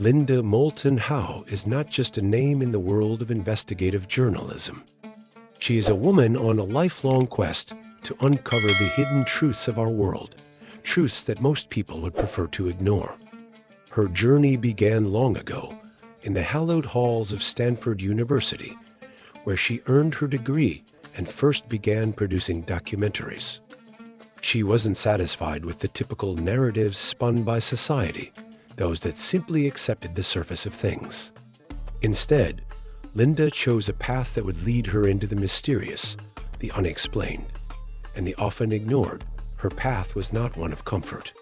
Linda Moulton Howe is not just a name in the world of investigative journalism. She is a woman on a lifelong quest to uncover the hidden truths of our world, truths that most people would prefer to ignore. Her journey began long ago in the hallowed halls of Stanford University, where she earned her degree and first began producing documentaries. She wasn't satisfied with the typical narratives spun by society, those that simply accepted the surface of things. Instead, Linda chose a path that would lead her into the mysterious, the unexplained, and the often ignored. Her path was not one of comfort.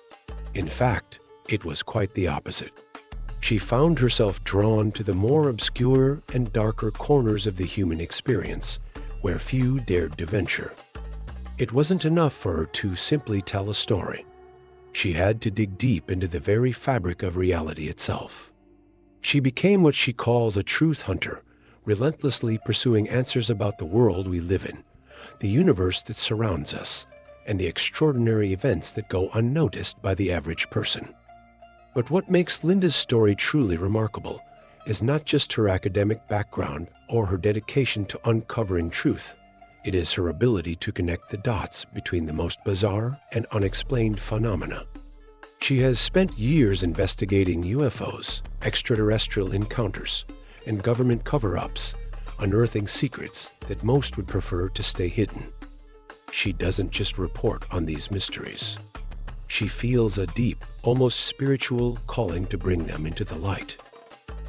In fact, it was quite the opposite. She found herself drawn to the more obscure and darker corners of the human experience, where few dared to venture. It wasn't enough for her to simply tell a story. She had to dig deep into the very fabric of reality itself. She became what she calls a truth hunter, relentlessly pursuing answers about the world we live in, the universe that surrounds us, and the extraordinary events that go unnoticed by the average person. But what makes Linda's story truly remarkable is not just her academic background or her dedication to uncovering truth. It is her ability to connect the dots between the most bizarre and unexplained phenomena. She has spent years investigating UFOs, extraterrestrial encounters, and government cover-ups, unearthing secrets that most would prefer to stay hidden. She doesn't just report on these mysteries. She feels a deep, almost spiritual calling to bring them into the light.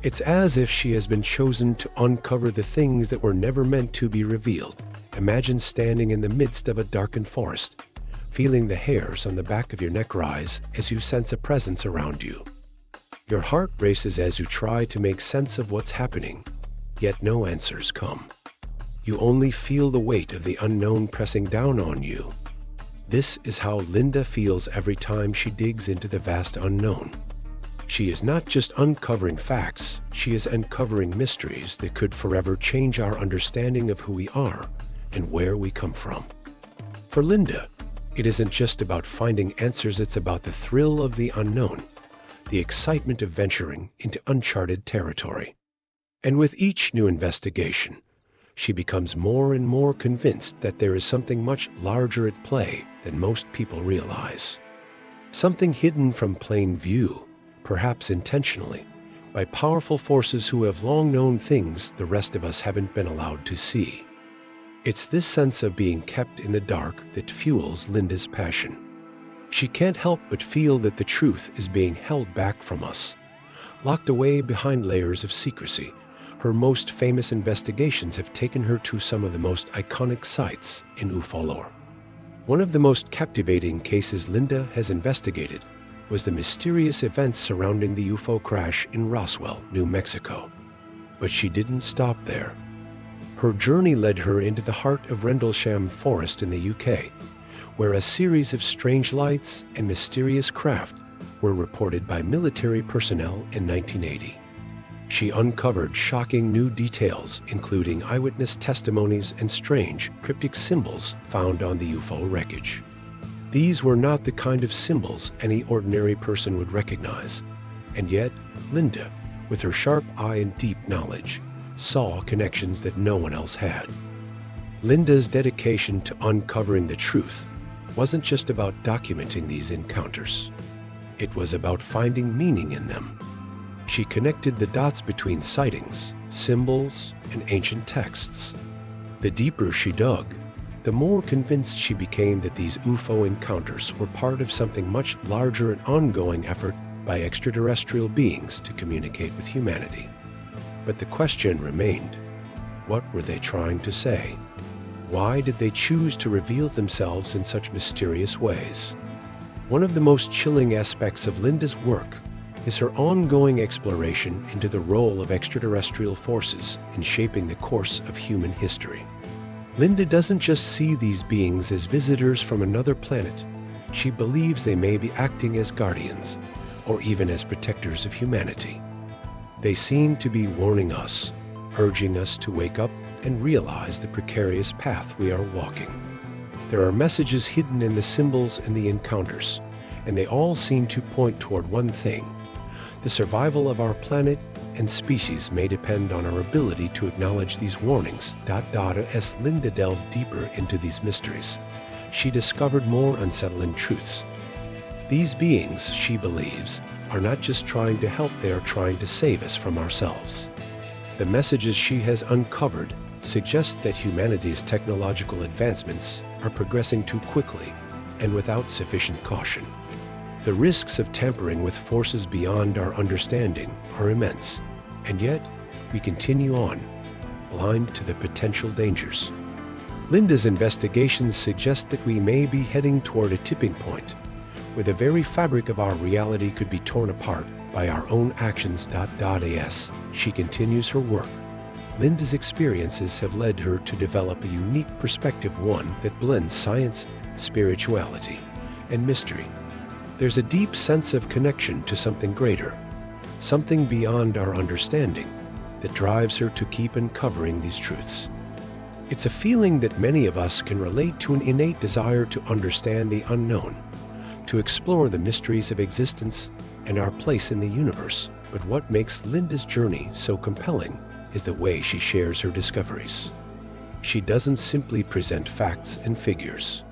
It's as if she has been chosen to uncover the things that were never meant to be revealed. Imagine standing in the midst of a darkened forest, feeling the hairs on the back of your neck rise as you sense a presence around you. Your heart races as you try to make sense of what's happening, yet no answers come. You only feel the weight of the unknown pressing down on you. This is how Linda feels every time she digs into the vast unknown. She is not just uncovering facts, she is uncovering mysteries that could forever change our understanding of who we are and where we come from. For Linda, it isn't just about finding answers, it's about the thrill of the unknown, the excitement of venturing into uncharted territory. And with each new investigation, she becomes more and more convinced that there is something much larger at play than most people realize. Something hidden from plain view, perhaps intentionally, by powerful forces who have long known things the rest of us haven't been allowed to see. It's this sense of being kept in the dark that fuels Linda's passion. She can't help but feel that the truth is being held back from us, locked away behind layers of secrecy. Her most famous investigations have taken her to some of the most iconic sites in UFO lore. One of the most captivating cases Linda has investigated was the mysterious events surrounding the UFO crash in Roswell, New Mexico. But she didn't stop there. Her journey led her into the heart of Rendlesham Forest in the UK, where a series of strange lights and mysterious craft were reported by military personnel in 1980. She uncovered shocking new details, including eyewitness testimonies and strange, cryptic symbols found on the UFO wreckage. These were not the kind of symbols any ordinary person would recognize, and yet Linda, with her sharp eye and deep knowledge, saw connections that no one else had. Linda's dedication to uncovering the truth wasn't just about documenting these encounters. It was about finding meaning in them. She connected the dots between sightings, symbols, and ancient texts. The deeper she dug, the more convinced she became that these UFO encounters were part of something much larger, an ongoing effort by extraterrestrial beings to communicate with humanity. But the question remained, what were they trying to say? Why did they choose to reveal themselves in such mysterious ways? One of the most chilling aspects of Linda's work is her ongoing exploration into the role of extraterrestrial forces in shaping the course of human history. Linda doesn't just see these beings as visitors from another planet. She believes they may be acting as guardians, or even as protectors of humanity. They seem to be warning us, urging us to wake up and realize the precarious path we are walking. There are messages hidden in the symbols and the encounters, and they all seem to point toward one thing: The survival of our planet and species may depend on our ability to acknowledge these warnings. As Linda delved deeper into these mysteries, she discovered more unsettling truths. These beings, she believes, are not just trying to help, they are trying to save us from ourselves. The messages she has uncovered suggest that humanity's technological advancements are progressing too quickly and without sufficient caution. The risks of tampering with forces beyond our understanding are immense, and yet we continue on, blind to the potential dangers. Linda's investigations suggest that we may be heading toward a tipping point, where the very fabric of our reality could be torn apart by our own actions. As she continues her work, Linda's experiences have led her to develop a unique perspective, one that blends science, spirituality, and mystery. There's a deep sense of connection to something greater, something beyond our understanding, that drives her to keep uncovering these truths. It's a feeling that many of us can relate to, an innate desire to understand the unknown, to explore the mysteries of existence and our place in the universe. But what makes Linda's journey so compelling is the way she shares her discoveries. She doesn't simply present facts and figures.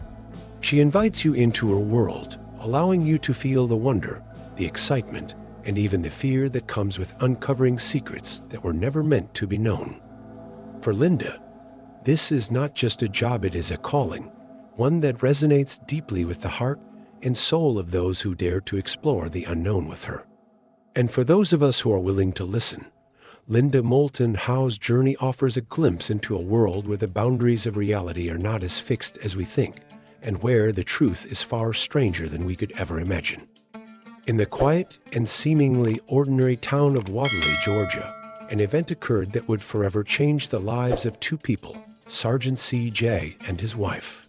She invites you into her world, allowing you to feel the wonder, the excitement, and even the fear that comes with uncovering secrets that were never meant to be known. For Linda, this is not just a job, it is a calling, one that resonates deeply with the heart and soul of those who dare to explore the unknown with her. And for those of us who are willing to listen, Linda Moulton Howe's journey offers a glimpse into a world where the boundaries of reality are not as fixed as we think, and where the truth is far stranger than we could ever imagine. In the quiet and seemingly ordinary town of Wadley, Georgia, an event occurred that would forever change the lives of two people, Sergeant C.J. and his wife.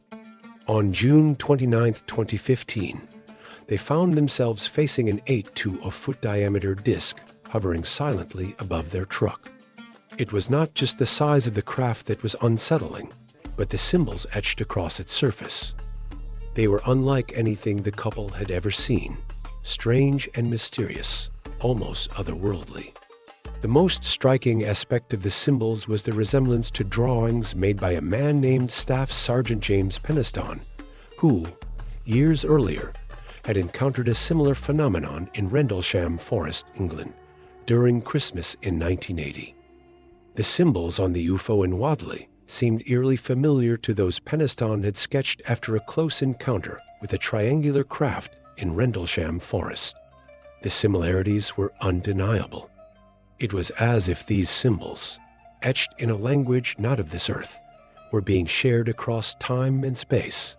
On June 29, 2015, they found themselves facing an 8 to a foot diameter disc hovering silently above their truck. It was not just the size of the craft that was unsettling, but the symbols etched across its surface. They were unlike anything the couple had ever seen, strange and mysterious, almost otherworldly. The most striking aspect of the symbols was the resemblance to drawings made by a man named Staff Sergeant James Peniston, who, years earlier, had encountered a similar phenomenon in Rendlesham Forest, England, during Christmas in 1980. The symbols on the UFO in Wadley seemed eerily familiar to those Peniston had sketched after a close encounter with a triangular craft in Rendlesham Forest. The similarities were undeniable. It was as if these symbols, etched in a language not of this earth, were being shared across time and space.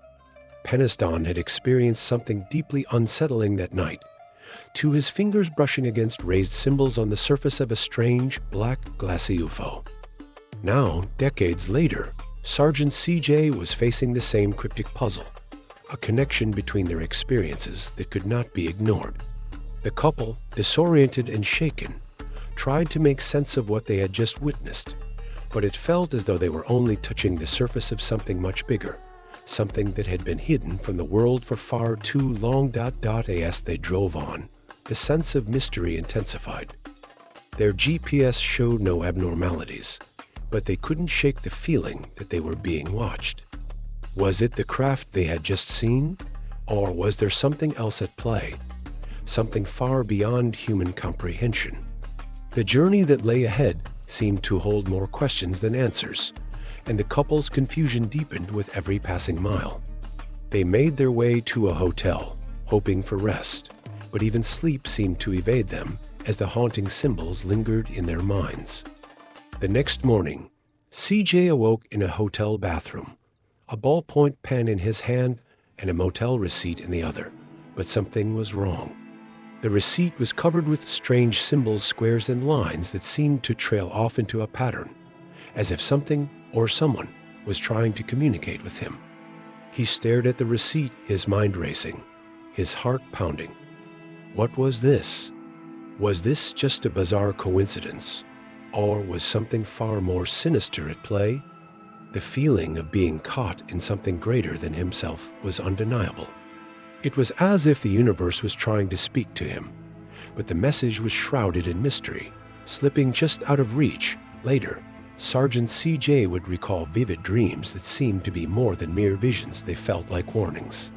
Peniston had experienced something deeply unsettling that night, to his fingers brushing against raised symbols on the surface of a strange, black, glassy UFO. Now, decades later, Sergeant C.J. was facing the same cryptic puzzle, a connection between their experiences that could not be ignored. The couple, disoriented and shaken, tried to make sense of what they had just witnessed, but it felt as though they were only touching the surface of something much bigger, something that had been hidden from the world for far too long. As they drove on, the sense of mystery intensified. Their GPS showed no abnormalities, but they couldn't shake the feeling that they were being watched. Was it the craft they had just seen, or was there something else at play, something far beyond human comprehension? The journey that lay ahead seemed to hold more questions than answers, and the couple's confusion deepened with every passing mile. They made their way to a hotel, hoping for rest, but even sleep seemed to evade them as the haunting symbols lingered in their minds. The next morning, CJ awoke in a hotel bathroom, a ballpoint pen in his hand and a motel receipt in the other, but something was wrong. The receipt was covered with strange symbols, squares, and lines that seemed to trail off into a pattern, as if something or someone was trying to communicate with him. He stared at the receipt, his mind racing, his heart pounding. What was this? Was this just a bizarre coincidence, or was something far more sinister at play? The feeling of being caught in something greater than himself was undeniable. It was as if the universe was trying to speak to him, but the message was shrouded in mystery, slipping just out of reach. Later, Sergeant C.J. would recall vivid dreams that seemed to be more than mere visions. They felt like warnings.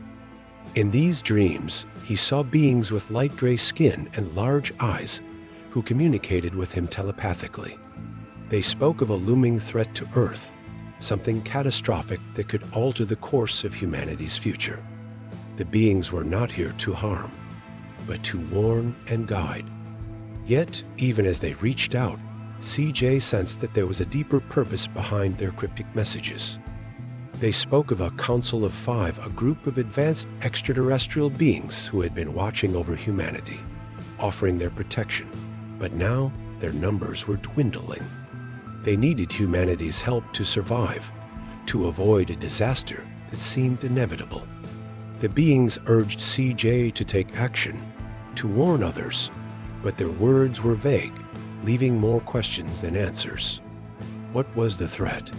In these dreams, he saw beings with light gray skin and large eyes who communicated with him telepathically. They spoke of a looming threat to Earth, something catastrophic that could alter the course of humanity's future. The beings were not here to harm, but to warn and guide. Yet, even as they reached out, C.J. sensed that there was a deeper purpose behind their cryptic messages. They spoke of a Council of Five, a group of advanced extraterrestrial beings who had been watching over humanity, offering their protection. But now, their numbers were dwindling. They needed humanity's help to survive, to avoid a disaster that seemed inevitable. The beings urged C.J. to take action, to warn others, but their words were vague, leaving more questions than answers. What was the threat?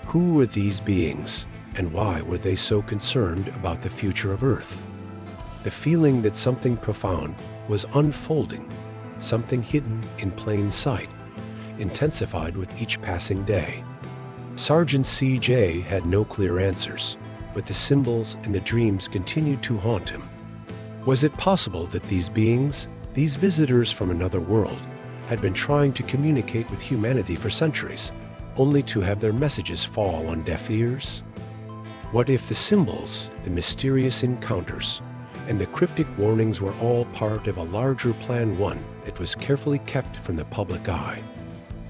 Who were these beings, and why were they so concerned about the future of Earth? The feeling that something profound was unfolding, something hidden in plain sight, intensified with each passing day. Sergeant C.J. had no clear answers, but the symbols and the dreams continued to haunt him. Was it possible that these beings, these visitors from another world, had been trying to communicate with humanity for centuries, only to have their messages fall on deaf ears? What if the symbols, the mysterious encounters, and the cryptic warnings were all part of a larger plan, one that was carefully kept from the public eye?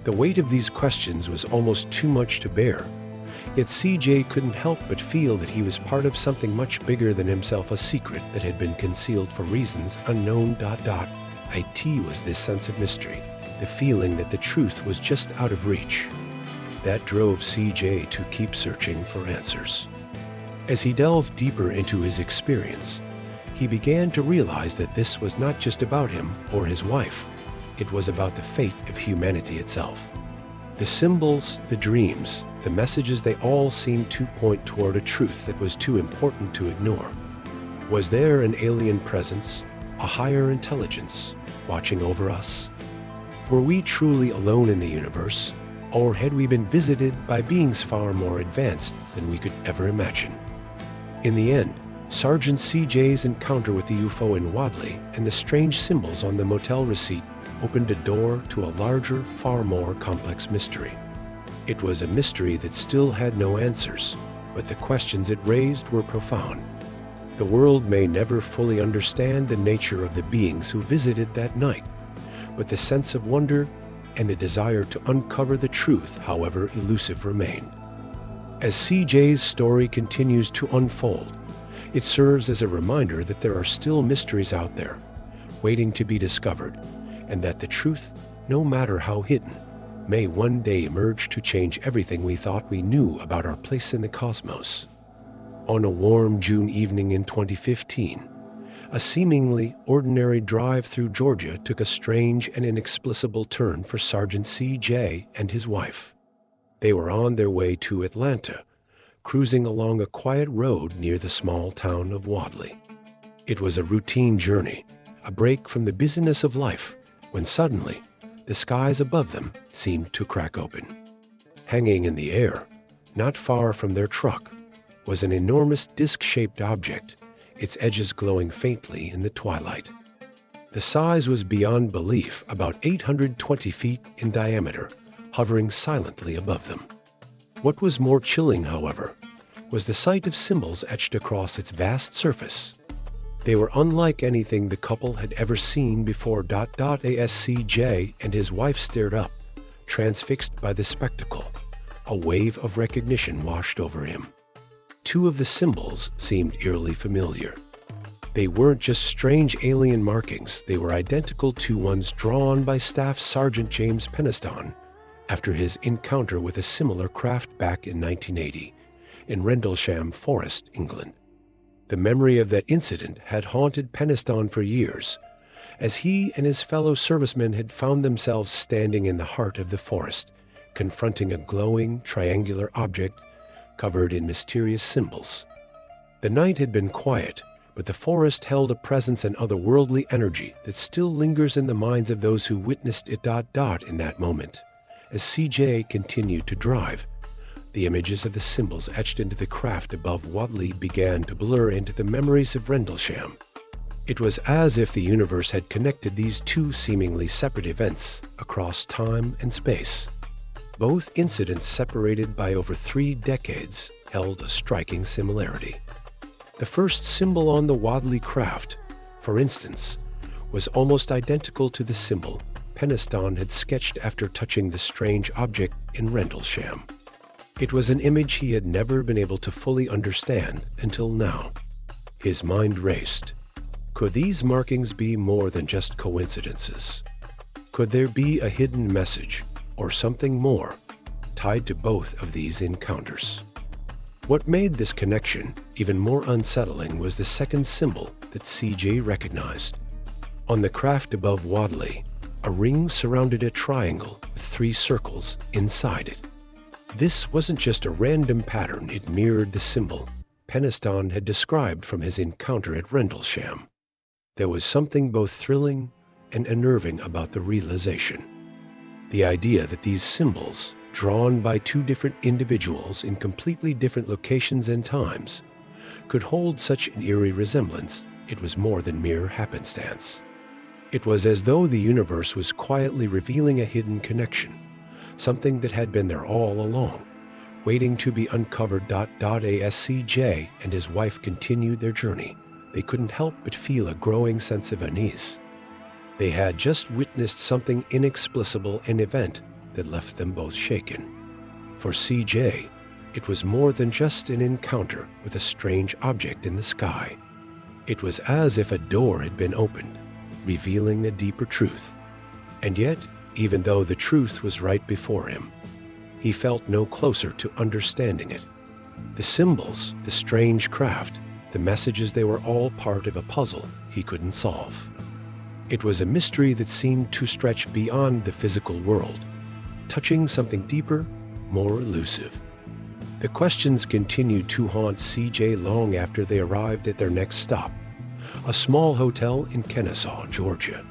The weight of these questions was almost too much to bear, yet C.J. couldn't help but feel that he was part of something much bigger than himself, a secret that had been concealed for reasons unknown. It was this sense of mystery, the feeling that the truth was just out of reach, that drove C.J. to keep searching for answers. As he delved deeper into his experience, he began to realize that this was not just about him or his wife. It was about the fate of humanity itself. The symbols, the dreams, the messages, they all seemed to point toward a truth that was too important to ignore. Was there an alien presence, a higher intelligence, watching over us? Were we truly alone in the universe, or had we been visited by beings far more advanced than we could ever imagine? In the end, Sergeant C.J.'s encounter with the UFO in Wadley and the strange symbols on the motel receipt opened a door to a larger, far more complex mystery. It was a mystery that still had no answers, but the questions it raised were profound. The world may never fully understand the nature of the beings who visited that night, but the sense of wonder and the desire to uncover the truth, however elusive, remained. As C.J.'s story continues to unfold, it serves as a reminder that there are still mysteries out there, waiting to be discovered, and that the truth, no matter how hidden, may one day emerge to change everything we thought we knew about our place in the cosmos. On a warm June evening in 2015, a seemingly ordinary drive through Georgia took a strange and inexplicable turn for Sergeant C.J. and his wife. They were on their way to Atlanta, cruising along a quiet road near the small town of Wadley. It was a routine journey, a break from the busyness of life, when suddenly, the skies above them seemed to crack open. Hanging in the air, not far from their truck, was an enormous disc-shaped object, its edges glowing faintly in the twilight. The size was beyond belief, about 820 feet in diameter, hovering silently above them. What was more chilling, however, was the sight of symbols etched across its vast surface. They were unlike anything the couple had ever seen before. As C.J. and his wife stared up, transfixed by the spectacle, a wave of recognition washed over him. Two of the symbols seemed eerily familiar. They weren't just strange alien markings, they were identical to ones drawn by Staff Sergeant James Peniston after his encounter with a similar craft back in 1980 in Rendlesham Forest, England. The memory of that incident had haunted Peniston for years, as he and his fellow servicemen had found themselves standing in the heart of the forest, confronting a glowing, triangular object covered in mysterious symbols. The night had been quiet, but the forest held a presence and otherworldly energy that still lingers in the minds of those who witnessed it. In that moment, as CJ continued to drive, the images of the symbols etched into the craft above Wadley began to blur into the memories of Rendlesham. It was as if the universe had connected these two seemingly separate events across time and space. Both incidents, separated by over 3 decades, held a striking similarity. The first symbol on the Wadley craft, for instance, was almost identical to the symbol Penistone had sketched after touching the strange object in Rendlesham. It was an image he had never been able to fully understand until now. His mind raced. Could these markings be more than just coincidences? Could there be a hidden message, or something more, tied to both of these encounters? What made this connection even more unsettling was the second symbol that CJ recognized. On the craft above Wadley, a ring surrounded a triangle with 3 circles inside it. This wasn't just a random pattern, it mirrored the symbol Penistone had described from his encounter at Rendlesham. There was something both thrilling and unnerving about the realization. The idea that these symbols, drawn by 2 different individuals in completely different locations and times, could hold such an eerie resemblance, it was more than mere happenstance. It was as though the universe was quietly revealing a hidden connection, something that had been there all along, waiting to be uncovered. As CJ and his wife continued their journey, they couldn't help but feel a growing sense of unease. They had just witnessed something inexplicable, an event that left them both shaken. For CJ, it was more than just an encounter with a strange object in the sky. It was as if a door had been opened, revealing a deeper truth. And yet, even though the truth was right before him, he felt no closer to understanding it. The symbols, the strange craft, the messages, they were all part of a puzzle he couldn't solve. It was a mystery that seemed to stretch beyond the physical world, touching something deeper, more elusive. The questions continued to haunt CJ long after they arrived at their next stop, a small hotel in Kennesaw, Georgia.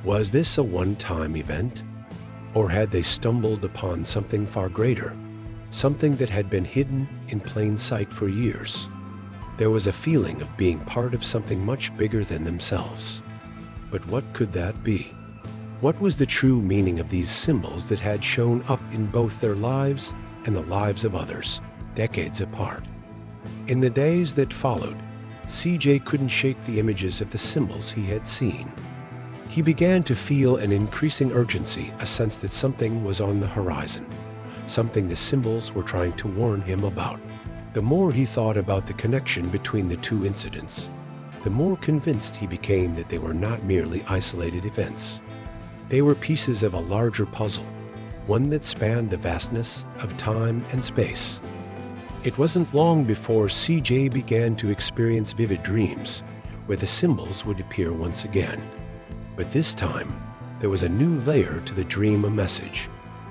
Was this a one-time event? Or had they stumbled upon something far greater, something that had been hidden in plain sight for years? There was a feeling of being part of something much bigger than themselves. But what could that be? What was the true meaning of these symbols that had shown up in both their lives and the lives of others, decades apart? In the days that followed, CJ couldn't shake the images of the symbols he had seen. He began to feel an increasing urgency, a sense that something was on the horizon, something the symbols were trying to warn him about. The more he thought about the connection between the 2 incidents, the more convinced he became that they were not merely isolated events. They were pieces of a larger puzzle, one that spanned the vastness of time and space. It wasn't long before CJ began to experience vivid dreams, where the symbols would appear once again. But this time, there was a new layer to the dream, a message,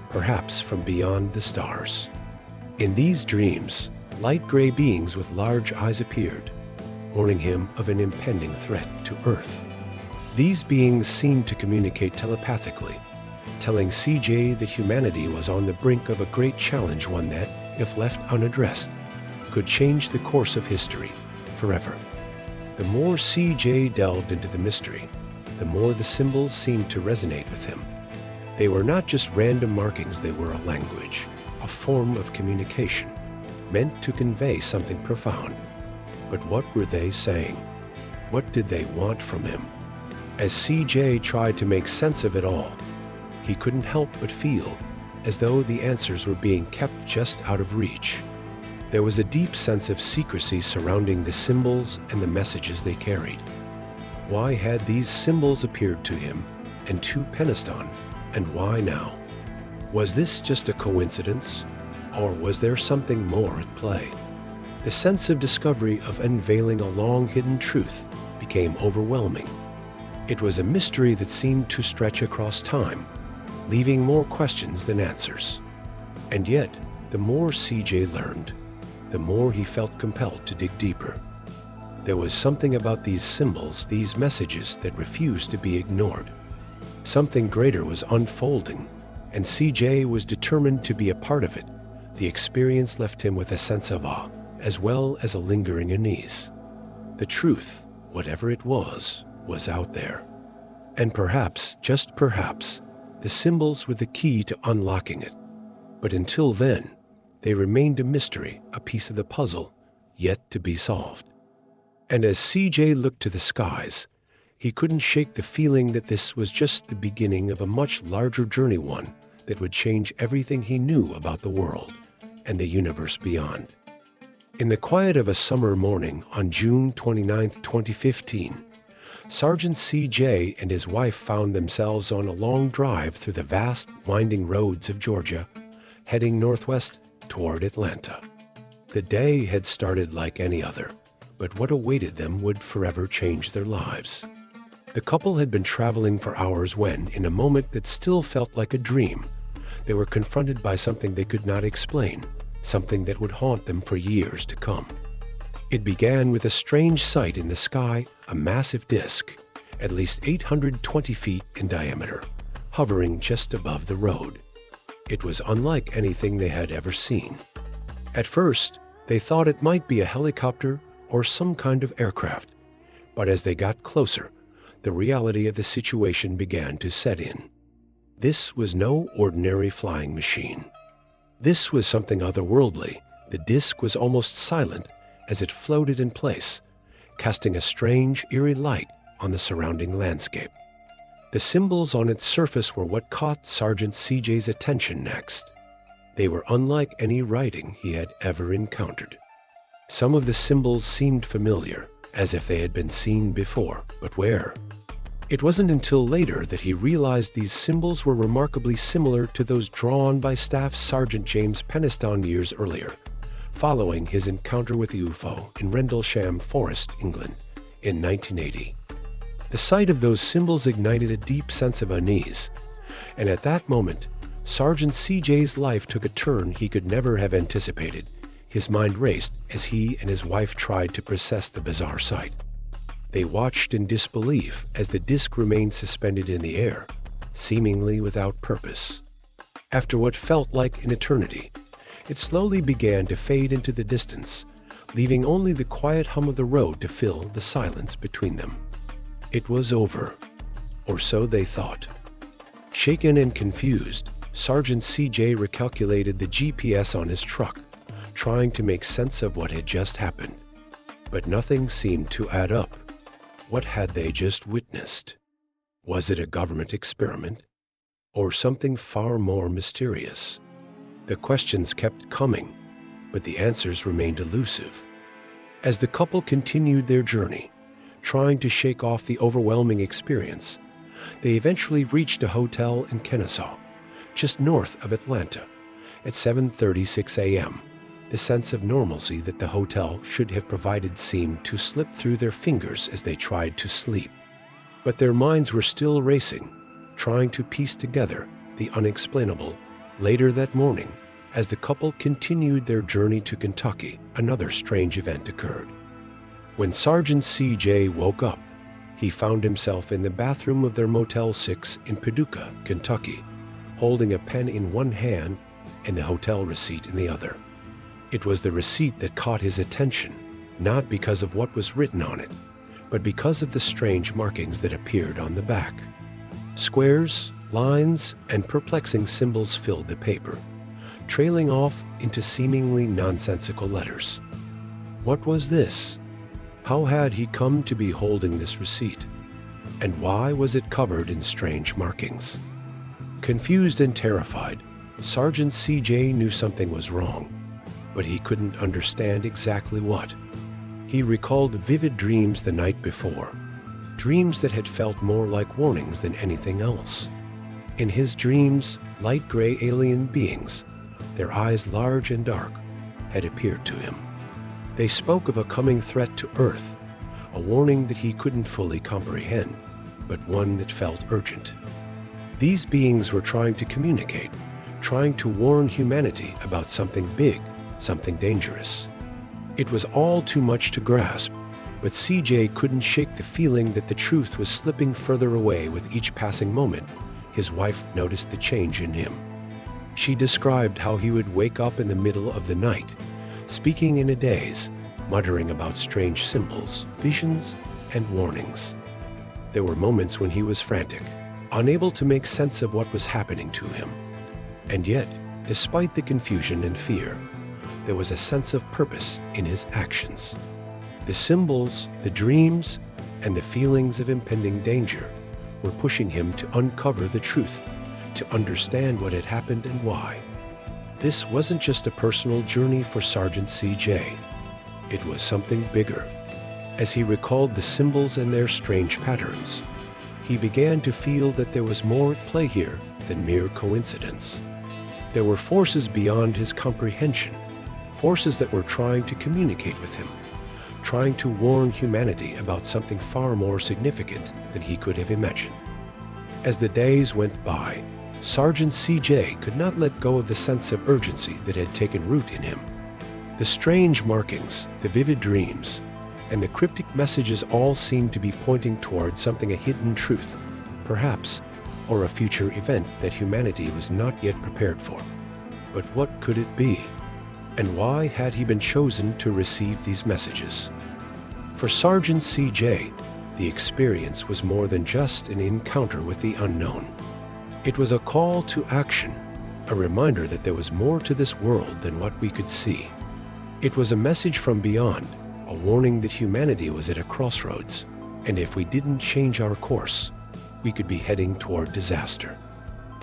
perhaps from beyond the stars. In these dreams, light gray beings with large eyes appeared, warning him of an impending threat to Earth. These beings seemed to communicate telepathically, telling CJ that humanity was on the brink of a great challenge, one that, if left unaddressed, could change the course of history forever. The more CJ delved into the mystery, the more the symbols seemed to resonate with him. They were not just random markings, they were a language, a form of communication, meant to convey something profound. But what were they saying? What did they want from him? As CJ tried to make sense of it all, he couldn't help but feel as though the answers were being kept just out of reach. There was a deep sense of secrecy surrounding the symbols and the messages they carried. Why had these symbols appeared to him and to Penistone, and why now? Was this just a coincidence, or was there something more at play? The sense of discovery, of unveiling a long-hidden truth, became overwhelming. It was a mystery that seemed to stretch across time, leaving more questions than answers. And yet, the more CJ learned, the more he felt compelled to dig deeper. There was something about these symbols, these messages, that refused to be ignored. Something greater was unfolding, and CJ was determined to be a part of it. The experience left him with a sense of awe, as well as a lingering unease. The truth, whatever it was out there. And perhaps, just perhaps, the symbols were the key to unlocking it. But until then, they remained a mystery, a piece of the puzzle, yet to be solved. And as CJ looked to the skies, he couldn't shake the feeling that this was just the beginning of a much larger journey, one that would change everything he knew about the world and the universe beyond. In the quiet of a summer morning on June 29, 2015, Sergeant CJ and his wife found themselves on a long drive through the vast, winding roads of Georgia, heading northwest toward Atlanta. The day had started like any other, but what awaited them would forever change their lives. The couple had been traveling for hours when, in a moment that still felt like a dream, they were confronted by something they could not explain, something that would haunt them for years to come. It began with a strange sight in the sky, a massive disk, at least 820 feet in diameter, hovering just above the road. It was unlike anything they had ever seen. At first, they thought it might be a helicopter or some kind of aircraft, but as they got closer, the reality of the situation began to set in. This was no ordinary flying machine. This was something otherworldly. The disk was almost silent as it floated in place, casting a strange, eerie light on the surrounding landscape. The symbols on its surface were what caught Sergeant CJ's attention next. They were unlike any writing he had ever encountered. Some of the symbols seemed familiar, as if they had been seen before, but where? It wasn't until later that he realized these symbols were remarkably similar to those drawn by Staff Sergeant James Penniston years earlier, following his encounter with a UFO in Rendlesham Forest, England, in 1980. The sight of those symbols ignited a deep sense of unease, and at that moment, Sergeant CJ's life took a turn he could never have anticipated. His mind raced as he and his wife tried to process the bizarre sight. They watched in disbelief as the disk remained suspended in the air, seemingly without purpose. After what felt like an eternity, it slowly began to fade into the distance, leaving only the quiet hum of the road to fill the silence between them. It was over, or so they thought. Shaken and confused, Sergeant CJ recalculated the GPS on his truck, trying to make sense of what had just happened. But nothing seemed to add up. What had they just witnessed? Was it a government experiment? Or something far more mysterious? The questions kept coming, but the answers remained elusive. As the couple continued their journey, trying to shake off the overwhelming experience, they eventually reached a hotel in Kennesaw, just north of Atlanta, at 7:36 a.m. The sense of normalcy that the hotel should have provided seemed to slip through their fingers as they tried to sleep. But their minds were still racing, trying to piece together the unexplainable. Later that morning, as the couple continued their journey to Kentucky, another strange event occurred. When Sergeant CJ woke up, he found himself in the bathroom of their Motel 6 in Paducah, Kentucky, holding a pen in one hand and the hotel receipt in the other. It was the receipt that caught his attention, not because of what was written on it, but because of the strange markings that appeared on the back. Squares, lines, and perplexing symbols filled the paper, trailing off into seemingly nonsensical letters. What was this? How had he come to be holding this receipt? And why was it covered in strange markings? Confused and terrified, Sergeant CJ knew something was wrong, but he couldn't understand exactly what. He recalled vivid dreams the night before, dreams that had felt more like warnings than anything else. In his dreams, light gray alien beings, their eyes large and dark, had appeared to him. They spoke of a coming threat to Earth, a warning that he couldn't fully comprehend, but one that felt urgent. These beings were trying to communicate, trying to warn humanity about something big, something dangerous. It was all too much to grasp, But CJ couldn't shake the feeling that the truth was slipping further away with each passing moment. His wife noticed the change in him. She described how he would wake up in the middle of the night, speaking in a daze, muttering about strange symbols, visions, and warnings. There were moments when he was frantic, unable to make sense of what was happening to him. And yet, despite the confusion and fear, there was a sense of purpose in his actions. The symbols, the dreams, and the feelings of impending danger were pushing him to uncover the truth, to understand what had happened and why. This wasn't just a personal journey for Sergeant CJ. It was something bigger. As he recalled the symbols and their strange patterns, he began to feel that there was more at play here than mere coincidence. There were forces beyond his comprehension, forces that were trying to communicate with him, trying to warn humanity about something far more significant than he could have imagined. As the days went by, Sergeant CJ could not let go of the sense of urgency that had taken root in him. The strange markings, the vivid dreams, and the cryptic messages all seemed to be pointing toward something, a hidden truth, perhaps, or a future event that humanity was not yet prepared for. But what could it be? And why had he been chosen to receive these messages? For Sergeant CJ, the experience was more than just an encounter with the unknown. It was a call to action, a reminder that there was more to this world than what we could see. It was a message from beyond, a warning that humanity was at a crossroads, and if we didn't change our course, we could be heading toward disaster.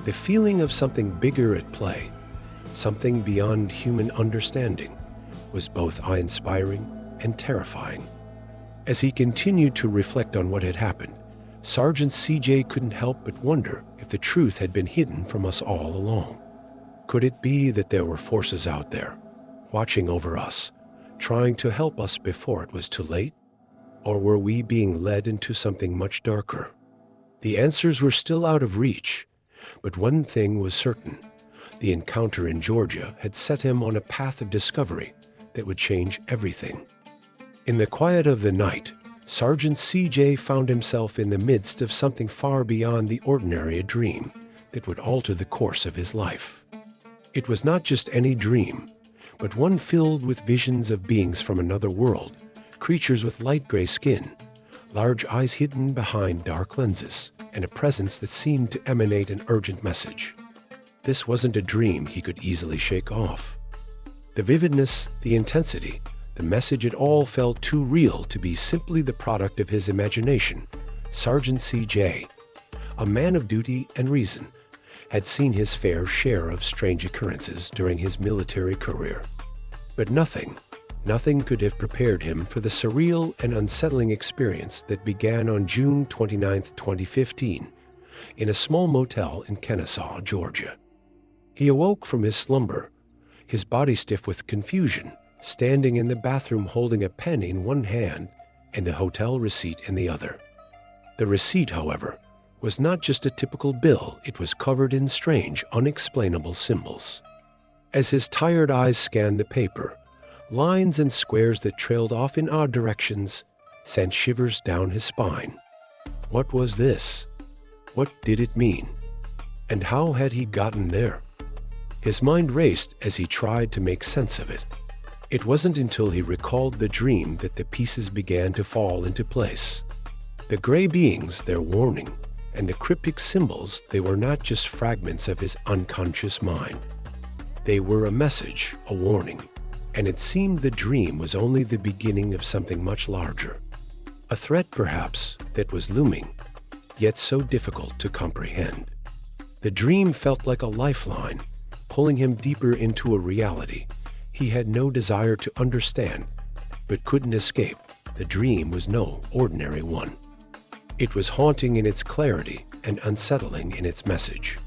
The feeling of something bigger at play, something beyond human understanding, was both awe-inspiring and terrifying. As he continued to reflect on what had happened, Sergeant CJ couldn't help but wonder if the truth had been hidden from us all along. Could it be that there were forces out there, watching over us, trying to help us before it was too late? Or were we being led into something much darker? The answers were still out of reach, but one thing was certain. The encounter in Georgia had set him on a path of discovery that would change everything. In the quiet of the night, Sergeant CJ found himself in the midst of something far beyond the ordinary, a dream that would alter the course of his life. It was not just any dream, but one filled with visions of beings from another world, creatures with light gray skin, large eyes hidden behind dark lenses, and a presence that seemed to emanate an urgent message. This wasn't a dream he could easily shake off. The vividness, the intensity, the message, it all felt too real to be simply the product of his imagination. Sergeant CJ, a man of duty and reason, had seen his fair share of strange occurrences during his military career. But nothing could have prepared him for the surreal and unsettling experience that began on June 29, 2015, in a small motel in Kennesaw, Georgia. He awoke from his slumber, his body stiff with confusion, standing in the bathroom holding a pen in one hand and the hotel receipt in the other. The receipt, however, was not just a typical bill. It was covered in strange, unexplainable symbols. As his tired eyes scanned the paper, lines and squares that trailed off in odd directions sent shivers down his spine. What was this? What did it mean? And how had he gotten there? His mind raced as he tried to make sense of it. It wasn't until he recalled the dream that the pieces began to fall into place. The gray beings, their warning, and the cryptic symbols, they were not just fragments of his unconscious mind. They were a message, a warning, and it seemed the dream was only the beginning of something much larger. A threat, perhaps, that was looming, yet so difficult to comprehend. The dream felt like a lifeline, pulling him deeper into a reality he had no desire to understand, but couldn't escape. The dream was no ordinary one. It was haunting in its clarity and unsettling in its message.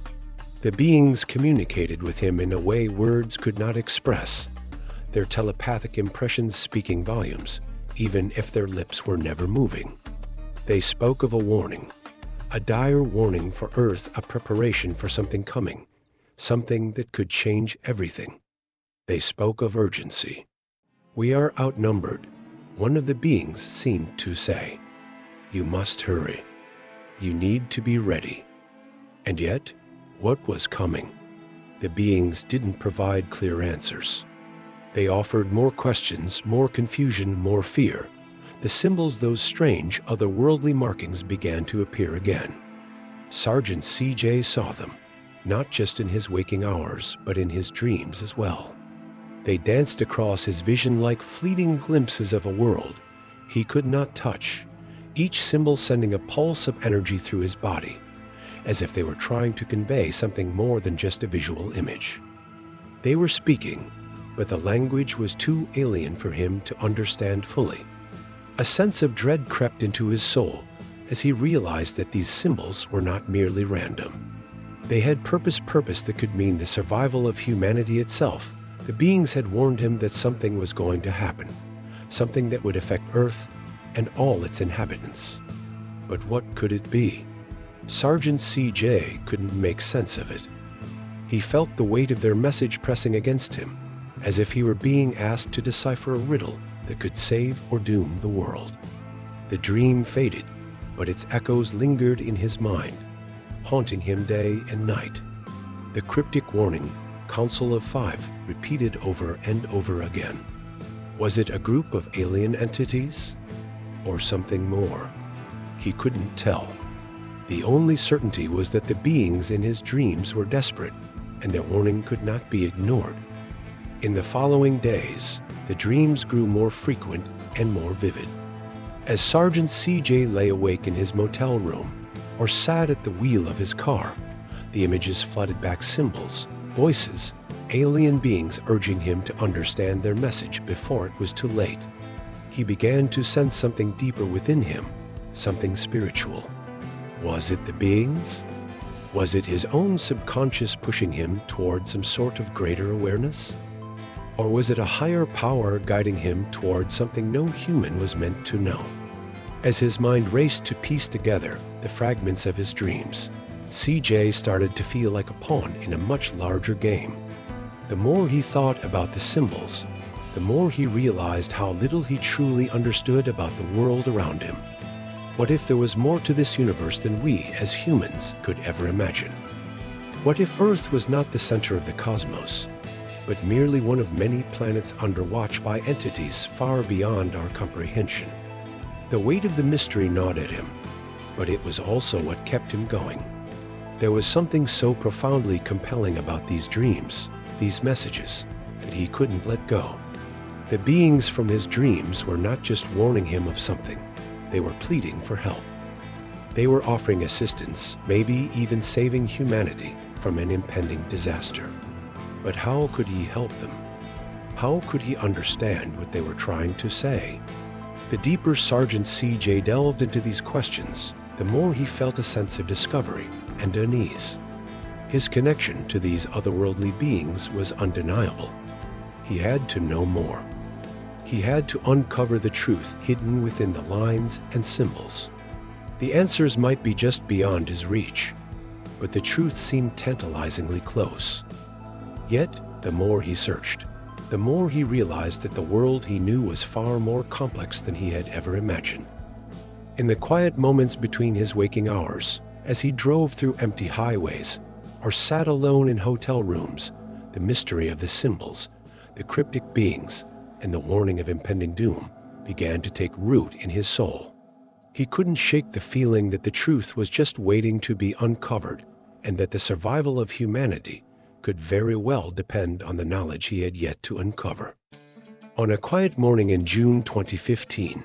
The beings communicated with him in a way words could not express, their telepathic impressions speaking volumes, even if their lips were never moving. They spoke of a warning, a dire warning for Earth, a preparation for something coming, something that could change everything. They spoke of urgency. We are outnumbered. One of the beings seemed to say, "You must hurry. You need to be ready." And yet, what was coming? The beings didn't provide clear answers. They offered more questions, more confusion, more fear. The symbols, those strange, otherworldly markings, began to appear again. Sergeant CJ saw them, not just in his waking hours, but in his dreams as well. They danced across his vision like fleeting glimpses of a world he could not touch, each symbol sending a pulse of energy through his body, as if they were trying to convey something more than just a visual image. They were speaking, but the language was too alien for him to understand fully. A sense of dread crept into his soul as he realized that these symbols were not merely random. They had purpose that could mean the survival of humanity itself. The beings had warned him that something was going to happen, something that would affect Earth and all its inhabitants. But what could it be? Sergeant CJ couldn't make sense of it. He felt the weight of their message pressing against him, as if he were being asked to decipher a riddle that could save or doom the world. The dream faded, but its echoes lingered in his mind, haunting him day and night. The cryptic warning, Council of Five, repeated over and over again. Was it a group of alien entities? Or something more? He couldn't tell. The only certainty was that the beings in his dreams were desperate, and their warning could not be ignored. In the following days, the dreams grew more frequent and more vivid. As Sergeant CJ lay awake in his motel room, or sat at the wheel of his car, the images flooded back, symbols, voices, alien beings urging him to understand their message before it was too late. He began to sense something deeper within him, something spiritual. Was it the beings? Was it his own subconscious pushing him toward some sort of greater awareness? Or was it a higher power guiding him toward something no human was meant to know? As his mind raced to piece together the fragments of his dreams, CJ started to feel like a pawn in a much larger game. The more he thought about the symbols, the more he realized how little he truly understood about the world around him. What if there was more to this universe than we, as humans, could ever imagine? What if Earth was not the center of the cosmos, but merely one of many planets under watch by entities far beyond our comprehension? The weight of the mystery gnawed at him, but it was also what kept him going. There was something so profoundly compelling about these dreams, these messages, that he couldn't let go. The beings from his dreams were not just warning him of something. They were pleading for help. They were offering assistance, maybe even saving humanity from an impending disaster. But how could he help them? How could he understand what they were trying to say? The deeper Sergeant CJ delved into these questions, the more he felt a sense of discovery and unease. His connection to these otherworldly beings was undeniable. He had to know more. He had to uncover the truth hidden within the lines and symbols. The answers might be just beyond his reach, but the truth seemed tantalizingly close. Yet, the more he searched, the more he realized that the world he knew was far more complex than he had ever imagined. In the quiet moments between his waking hours, as he drove through empty highways or sat alone in hotel rooms, the mystery of the symbols, the cryptic beings, and the warning of impending doom began to take root in his soul. He couldn't shake the feeling that the truth was just waiting to be uncovered, and that the survival of humanity could very well depend on the knowledge he had yet to uncover. On a quiet morning in June 2015,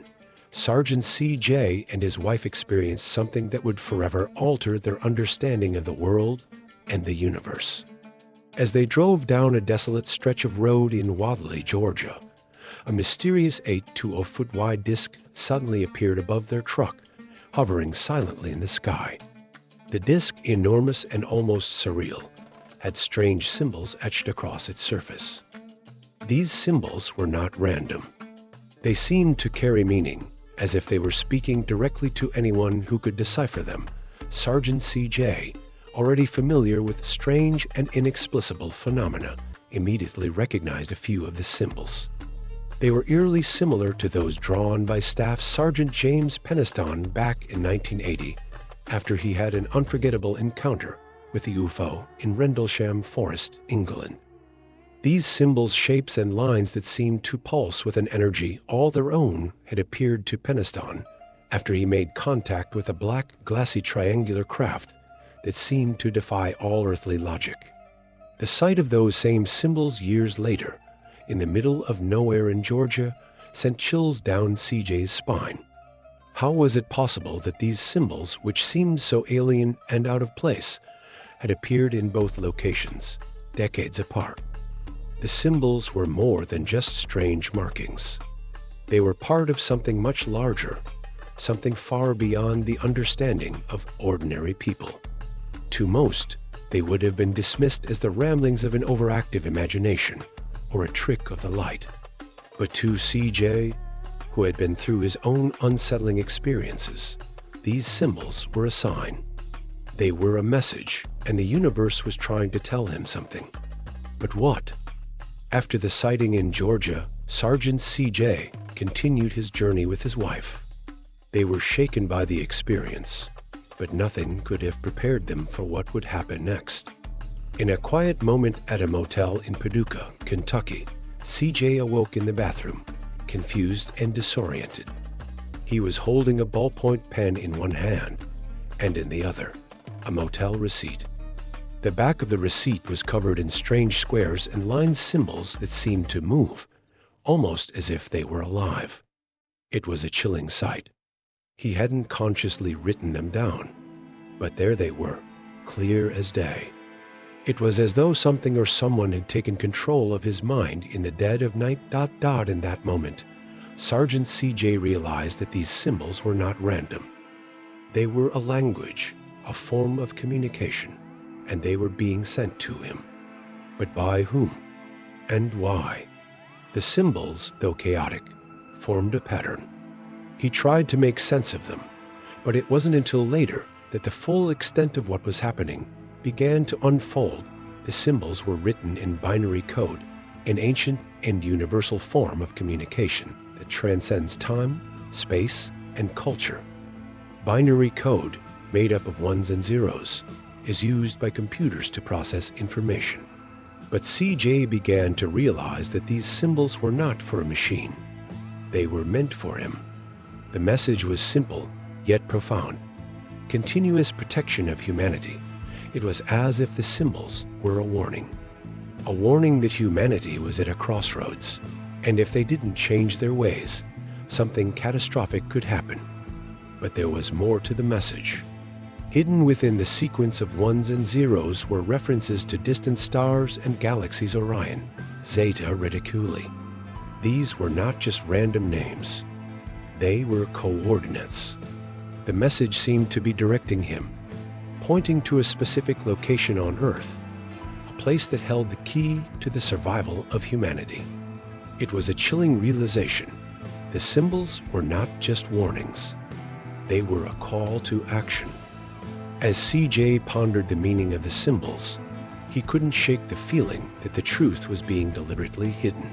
Sergeant CJ and his wife experienced something that would forever alter their understanding of the world and the universe. As they drove down a desolate stretch of road in Wadley, Georgia, a mysterious 8 to 0-foot wide disc suddenly appeared above their truck, hovering silently in the sky. The disc, enormous and almost surreal, had strange symbols etched across its surface. These symbols were not random. They seemed to carry meaning, as if they were speaking directly to anyone who could decipher them. Sergeant CJ, already familiar with strange and inexplicable phenomena, immediately recognized a few of the symbols. They were eerily similar to those drawn by Staff Sergeant James Penniston back in 1980, after he had an unforgettable encounter with a UFO in Rendlesham Forest, England. These symbols, shapes, and lines that seemed to pulse with an energy all their own had appeared to Penniston after he made contact with a black, glassy triangular craft that seemed to defy all earthly logic. The sight of those same symbols years later, in the middle of nowhere in Georgia, sent chills down CJ's spine. How was it possible that these symbols, which seemed so alien and out of place, had appeared in both locations, decades apart? The symbols were more than just strange markings. They were part of something much larger, something far beyond the understanding of ordinary people. To most, they would have been dismissed as the ramblings of an overactive imagination or a trick of the light. But to CJ, who had been through his own unsettling experiences, these symbols were a sign. They were a message, and the universe was trying to tell him something. But what? After the sighting in Georgia, Sergeant CJ continued his journey with his wife. They were shaken by the experience, but nothing could have prepared them for what would happen next. In a quiet moment at a motel in Paducah, Kentucky, CJ awoke in the bathroom, confused and disoriented. He was holding a ballpoint pen in one hand, and in the other, a motel receipt. The back of the receipt was covered in strange squares and line symbols that seemed to move, almost as if they were alive. It was a chilling sight. He hadn't consciously written them down, but there they were, clear as day. It was as though something or someone had taken control of his mind in the dead of night. In that moment, Sergeant CJ realized that these symbols were not random. They were a language, a form of communication, and they were being sent to him. But by whom? And why? The symbols, though chaotic, formed a pattern. He tried to make sense of them, but it wasn't until later that the full extent of what was happening began to unfold. The symbols were written in binary code, an ancient and universal form of communication that transcends time, space, and culture. Binary code, made up of ones and zeros, is used by computers to process information. But CJ began to realize that these symbols were not for a machine. They were meant for him. The message was simple, yet profound. Continuous protection of humanity. It was as if the symbols were a warning that humanity was at a crossroads, and if they didn't change their ways, something catastrophic could happen. But there was more to the message. Hidden within the sequence of ones and zeros were references to distant stars and galaxies: Orion, Zeta Reticuli. These were not just random names. They were coordinates. The message seemed to be directing him, pointing to a specific location on Earth, a place that held the key to the survival of humanity. It was a chilling realization. The symbols were not just warnings. They were a call to action. As CJ pondered the meaning of the symbols, he couldn't shake the feeling that the truth was being deliberately hidden.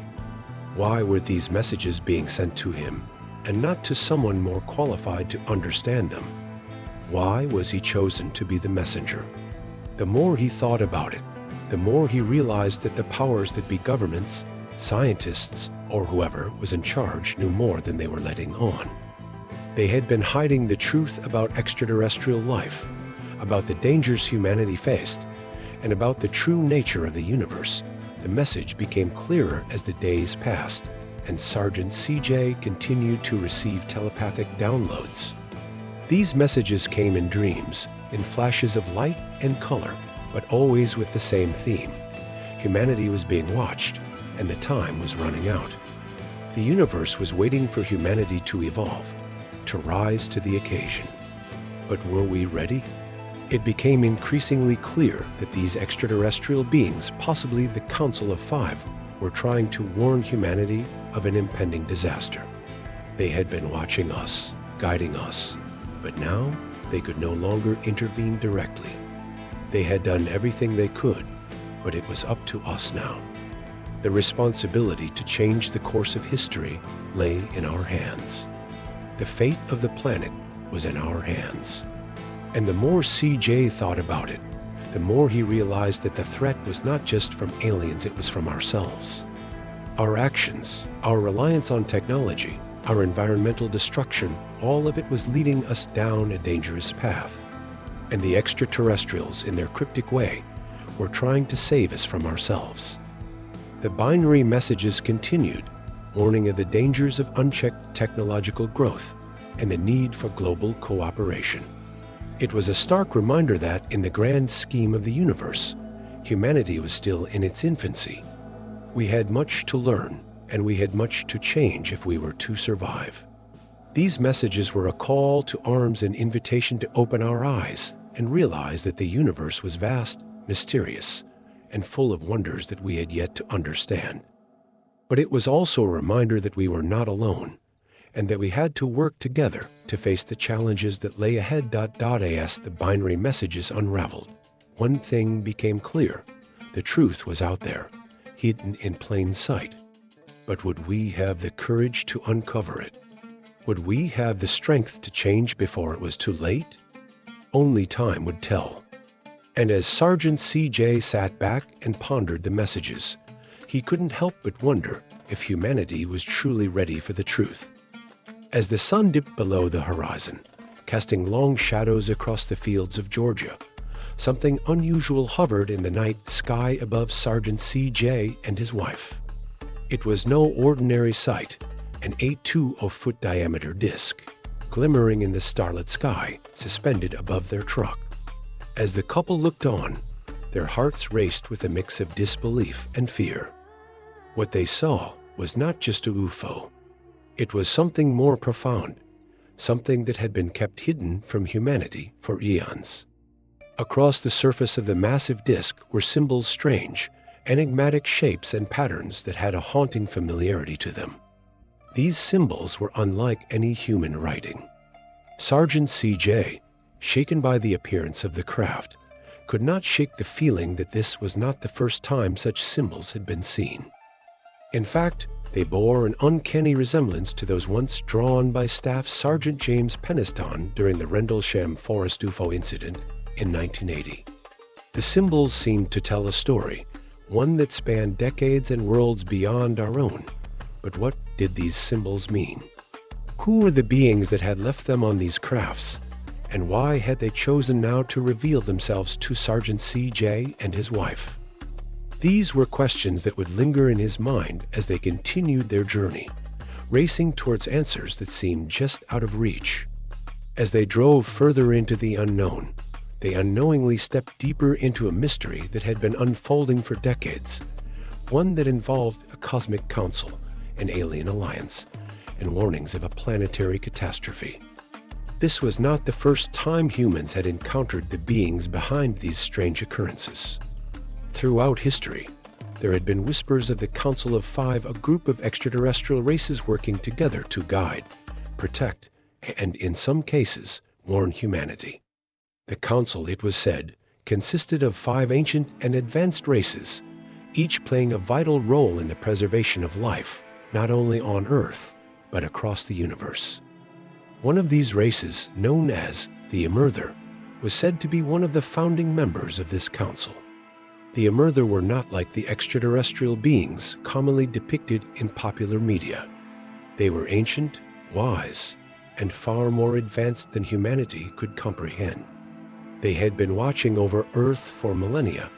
Why were these messages being sent to him, and not to someone more qualified to understand them? Why was he chosen to be the messenger? The more he thought about it, the more he realized that the powers that be, governments, scientists, or whoever was in charge, knew more than they were letting on. They had been hiding the truth about extraterrestrial life, about the dangers humanity faced, and about the true nature of the universe. The message became clearer as the days passed, and Sergeant CJ continued to receive telepathic downloads. These messages came in dreams, in flashes of light and color, but always with the same theme. Humanity was being watched, and the time was running out. The universe was waiting for humanity to evolve, to rise to the occasion. But were we ready? It became increasingly clear that these extraterrestrial beings, possibly the Council of Five, were trying to warn humanity of an impending disaster. They had been watching us, guiding us, but now they could no longer intervene directly. They had done everything they could, but it was up to us now. The responsibility to change the course of history lay in our hands. The fate of the planet was in our hands. And the more CJ thought about it, the more he realized that the threat was not just from aliens, it was from ourselves. Our actions, our reliance on technology, our environmental destruction, all of it was leading us down a dangerous path. And the extraterrestrials, in their cryptic way, were trying to save us from ourselves. The binary messages continued, warning of the dangers of unchecked technological growth and the need for global cooperation. It was a stark reminder that, in the grand scheme of the universe, humanity was still in its infancy. We had much to learn, and we had much to change if we were to survive. These messages were a call to arms, an invitation to open our eyes and realize that the universe was vast, mysterious, and full of wonders that we had yet to understand. But it was also a reminder that we were not alone, and that we had to work together to face the challenges that lay ahead. As the binary messages unraveled, one thing became clear: the truth was out there, hidden in plain sight. But would we have the courage to uncover it? Would we have the strength to change before it was too late? Only time would tell. And as Sergeant CJ sat back and pondered the messages, he couldn't help but wonder if humanity was truly ready for the truth. As the sun dipped below the horizon, casting long shadows across the fields of Georgia, something unusual hovered in the night sky above Sergeant CJ and his wife. It was no ordinary sight, an 820-foot diameter disc, glimmering in the starlit sky, suspended above their truck. As the couple looked on, their hearts raced with a mix of disbelief and fear. What they saw was not just a UFO. It was something more profound, something that had been kept hidden from humanity for eons. Across the surface of the massive disk were symbols, strange, enigmatic shapes and patterns that had a haunting familiarity to them. These symbols were unlike any human writing. Sergeant CJ, shaken by the appearance of the craft, could not shake the feeling that this was not the first time such symbols had been seen. In fact, they bore an uncanny resemblance to those once drawn by Staff Sergeant James Peniston during the Rendlesham Forest UFO incident in 1980. The symbols seemed to tell a story, one that spanned decades and worlds beyond our own. But what did these symbols mean? Who were the beings that had left them on these crafts? And why had they chosen now to reveal themselves to Sergeant CJ and his wife? These were questions that would linger in his mind as they continued their journey, racing towards answers that seemed just out of reach. As they drove further into the unknown, they unknowingly stepped deeper into a mystery that had been unfolding for decades, one that involved a cosmic council, an alien alliance, and warnings of a planetary catastrophe. This was not the first time humans had encountered the beings behind these strange occurrences. Throughout history, there had been whispers of the Council of Five, a group of extraterrestrial races working together to guide, protect, and in some cases, warn humanity. The Council, it was said, consisted of 5 ancient and advanced races, each playing a vital role in the preservation of life, not only on Earth, but across the universe. One of these races, known as the Emerther, was said to be one of the founding members of this council. The Emerther were not like the extraterrestrial beings commonly depicted in popular media. They were ancient, wise, and far more advanced than humanity could comprehend. They had been watching over Earth for millennia,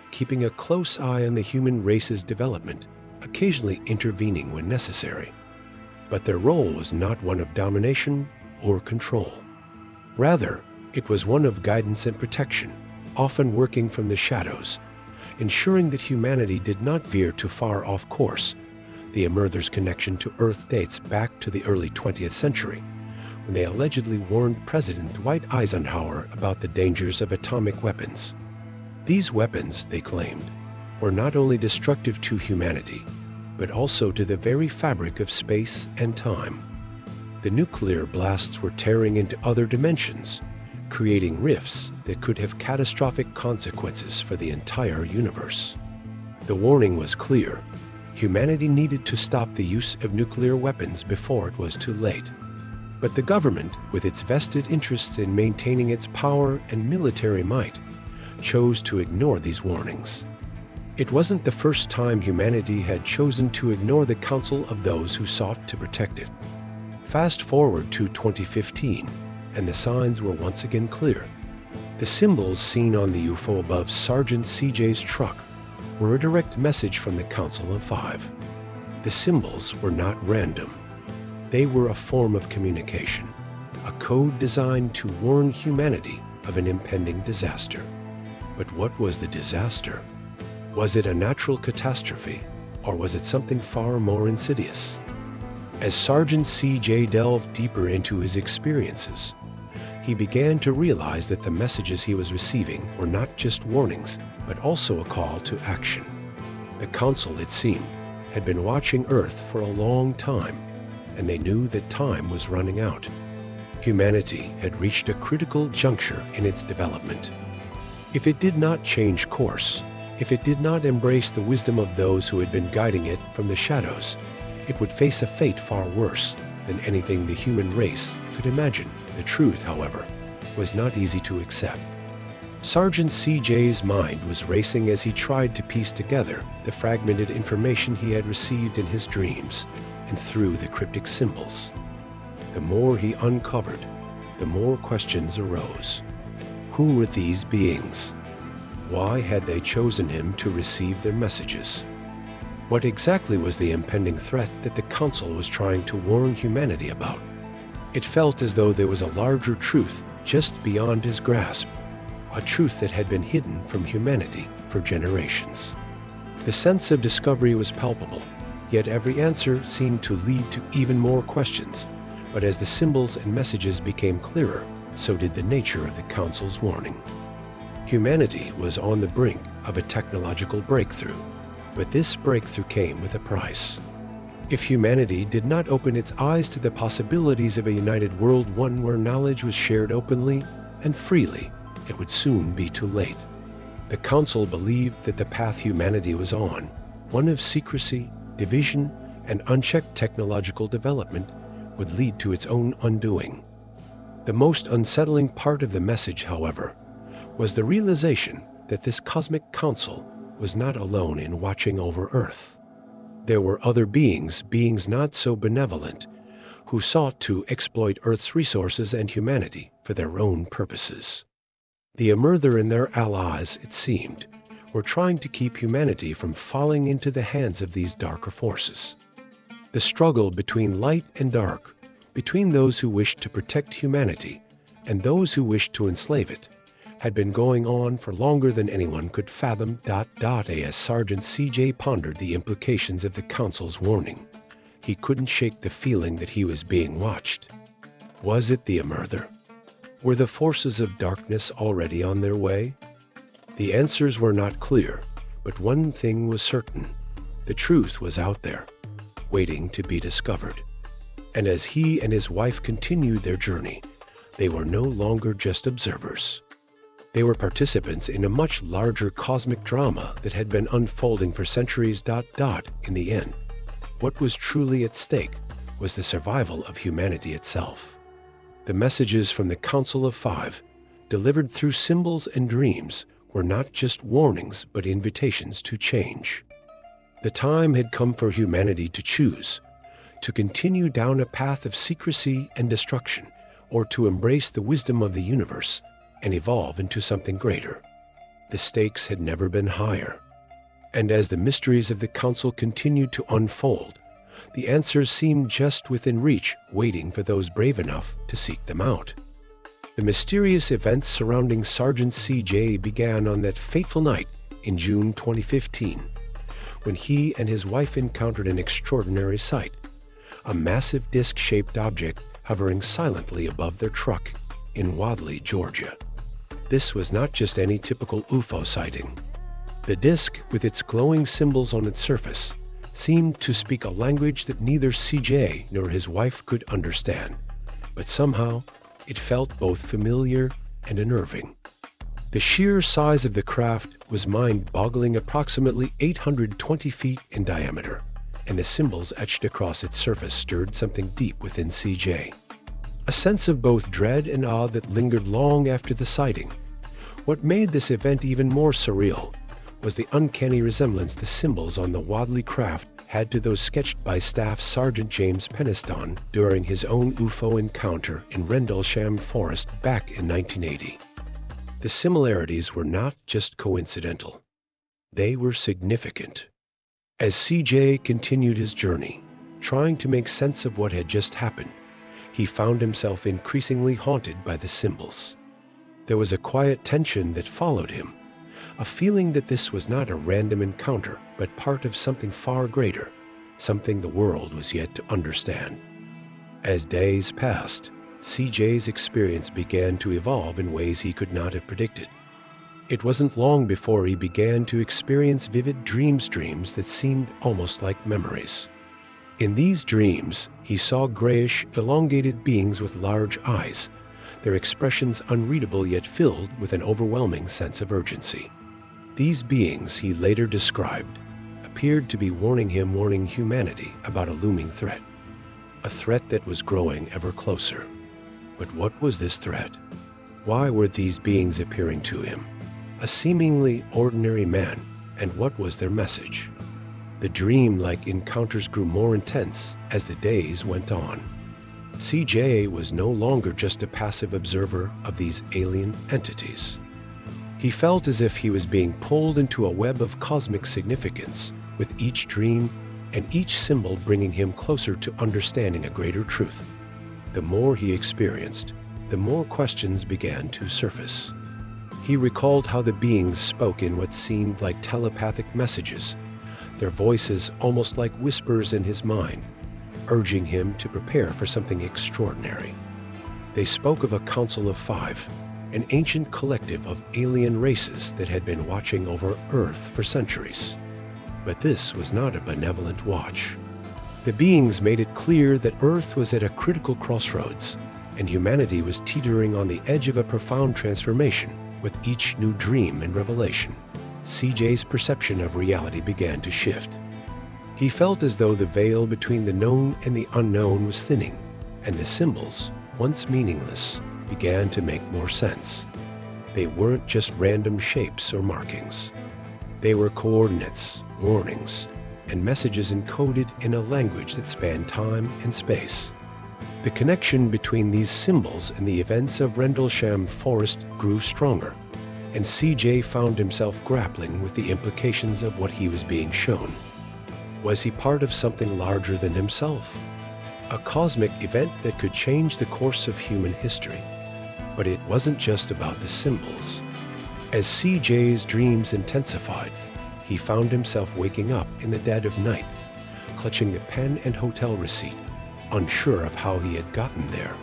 keeping a close eye on the human race's development, occasionally intervening when necessary. But their role was not one of domination or control. Rather, it was one of guidance and protection, often working from the shadows, ensuring that humanity did not veer too far off course. The Emerther's connection to Earth dates back to the early 20th century, when they allegedly warned President Dwight Eisenhower about the dangers of atomic weapons. These weapons, they claimed, were not only destructive to humanity, but also to the very fabric of space and time. The nuclear blasts were tearing into other dimensions, creating rifts that could have catastrophic consequences for the entire universe. The warning was clear: Humanity needed to stop the use of nuclear weapons before it was too late. But the government, with its vested interests in maintaining its power and military might, chose to ignore these warnings. It wasn't the first time humanity had chosen to ignore the counsel of those who sought to protect it. Fast forward to 2015, and the signs were once again clear. The symbols seen on the UFO above Sergeant CJ's truck were a direct message from the Council of Five. The symbols were not random. They were a form of communication, a code designed to warn humanity of an impending disaster. But what was the disaster? Was it a natural catastrophe, or was it something far more insidious? As Sergeant CJ delved deeper into his experiences, he began to realize that the messages he was receiving were not just warnings, but also a call to action. The Council, it seemed, had been watching Earth for a long time, and they knew that time was running out. Humanity had reached a critical juncture in its development. If it did not change course, if it did not embrace the wisdom of those who had been guiding it from the shadows, it would face a fate far worse than anything the human race could imagine. The truth, however, was not easy to accept. Sergeant CJ's mind was racing as he tried to piece together the fragmented information he had received in his dreams and through the cryptic symbols. The more he uncovered, the more questions arose. Who were these beings? Why had they chosen him to receive their messages? What exactly was the impending threat that the Council was trying to warn humanity about? It felt as though there was a larger truth just beyond his grasp, a truth that had been hidden from humanity for generations. The sense of discovery was palpable, yet every answer seemed to lead to even more questions. But as the symbols and messages became clearer, so did the nature of the Council's warning. Humanity was on the brink of a technological breakthrough, but this breakthrough came with a price. If humanity did not open its eyes to the possibilities of a united world, one where knowledge was shared openly and freely, it would soon be too late. The Council believed that the path humanity was on, one of secrecy, division, and unchecked technological development, would lead to its own undoing. The most unsettling part of the message, however, was the realization that this cosmic council was not alone in watching over Earth. There were other beings not so benevolent, who sought to exploit Earth's resources and humanity for their own purposes. The Emerther and their allies, it seemed, were trying to keep humanity from falling into the hands of these darker forces. The struggle between light and dark, between those who wished to protect humanity and those who wished to enslave it, had been going on for longer than anyone could fathom. As Sergeant CJ pondered the implications of the Council's warning, he couldn't shake the feeling that he was being watched. Was it the Emerther? Were the forces of darkness already on their way? The answers were not clear, but one thing was certain. The truth was out there, waiting to be discovered. And as he and his wife continued their journey, they were no longer just observers. They were participants in a much larger cosmic drama that had been unfolding for centuries. In the end, what was truly at stake was the survival of humanity itself. The messages from the Council of Five, delivered through symbols and dreams, were not just warnings but invitations to change. The time had come for humanity to choose, to continue down a path of secrecy and destruction, or to embrace the wisdom of the universe and evolve into something greater. The stakes had never been higher. And as the mysteries of the Council continued to unfold, the answers seemed just within reach, waiting for those brave enough to seek them out. The mysterious events surrounding Sergeant CJ began on that fateful night in June 2015, when he and his wife encountered an extraordinary sight, a massive disc-shaped object hovering silently above their truck in Wadley, Georgia. This was not just any typical UFO sighting. The disc, with its glowing symbols on its surface, seemed to speak a language that neither CJ nor his wife could understand, but somehow it felt both familiar and unnerving. The sheer size of the craft was mind-boggling, approximately 820 feet in diameter, and the symbols etched across its surface stirred something deep within CJ. A sense of both dread and awe that lingered long after the sighting. What made this event even more surreal was the uncanny resemblance the symbols on the Wadley craft had to those sketched by Staff Sergeant James Penniston during his own UFO encounter in Rendlesham Forest back in 1980. The similarities were not just coincidental. They were significant. As CJ continued his journey, trying to make sense of what had just happened, he found himself increasingly haunted by the symbols. There was a quiet tension that followed him, a feeling that this was not a random encounter, but part of something far greater, something the world was yet to understand. As days passed, CJ's experience began to evolve in ways he could not have predicted. It wasn't long before he began to experience vivid dreams that seemed almost like memories. In these dreams, he saw grayish, elongated beings with large eyes, their expressions unreadable yet filled with an overwhelming sense of urgency. These beings, he later described, appeared to be warning humanity about a looming threat, a threat that was growing ever closer. But what was this threat? Why were these beings appearing to him, a seemingly ordinary man, and what was their message? The dream-like encounters grew more intense as the days went on. CJ was no longer just a passive observer of these alien entities. He felt as if he was being pulled into a web of cosmic significance, with each dream and each symbol bringing him closer to understanding a greater truth. The more he experienced, the more questions began to surface. He recalled how the beings spoke in what seemed like telepathic messages, their voices almost like whispers in his mind, urging him to prepare for something extraordinary. They spoke of a Council of Five, an ancient collective of alien races that had been watching over Earth for centuries. But this was not a benevolent watch. The beings made it clear that Earth was at a critical crossroads, and humanity was teetering on the edge of a profound transformation with each new dream and revelation. CJ's perception of reality began to shift. He felt as though the veil between the known and the unknown was thinning, and the symbols, once meaningless, began to make more sense. They weren't just random shapes or markings. They were coordinates, warnings, and messages encoded in a language that spanned time and space. The connection between these symbols and the events of Rendlesham Forest grew stronger, and CJ found himself grappling with the implications of what he was being shown. Was he part of something larger than himself? A cosmic event that could change the course of human history? But it wasn't just about the symbols. As CJ's dreams intensified, he found himself waking up in the dead of night, clutching the pen and hotel receipt, unsure of how he had gotten there.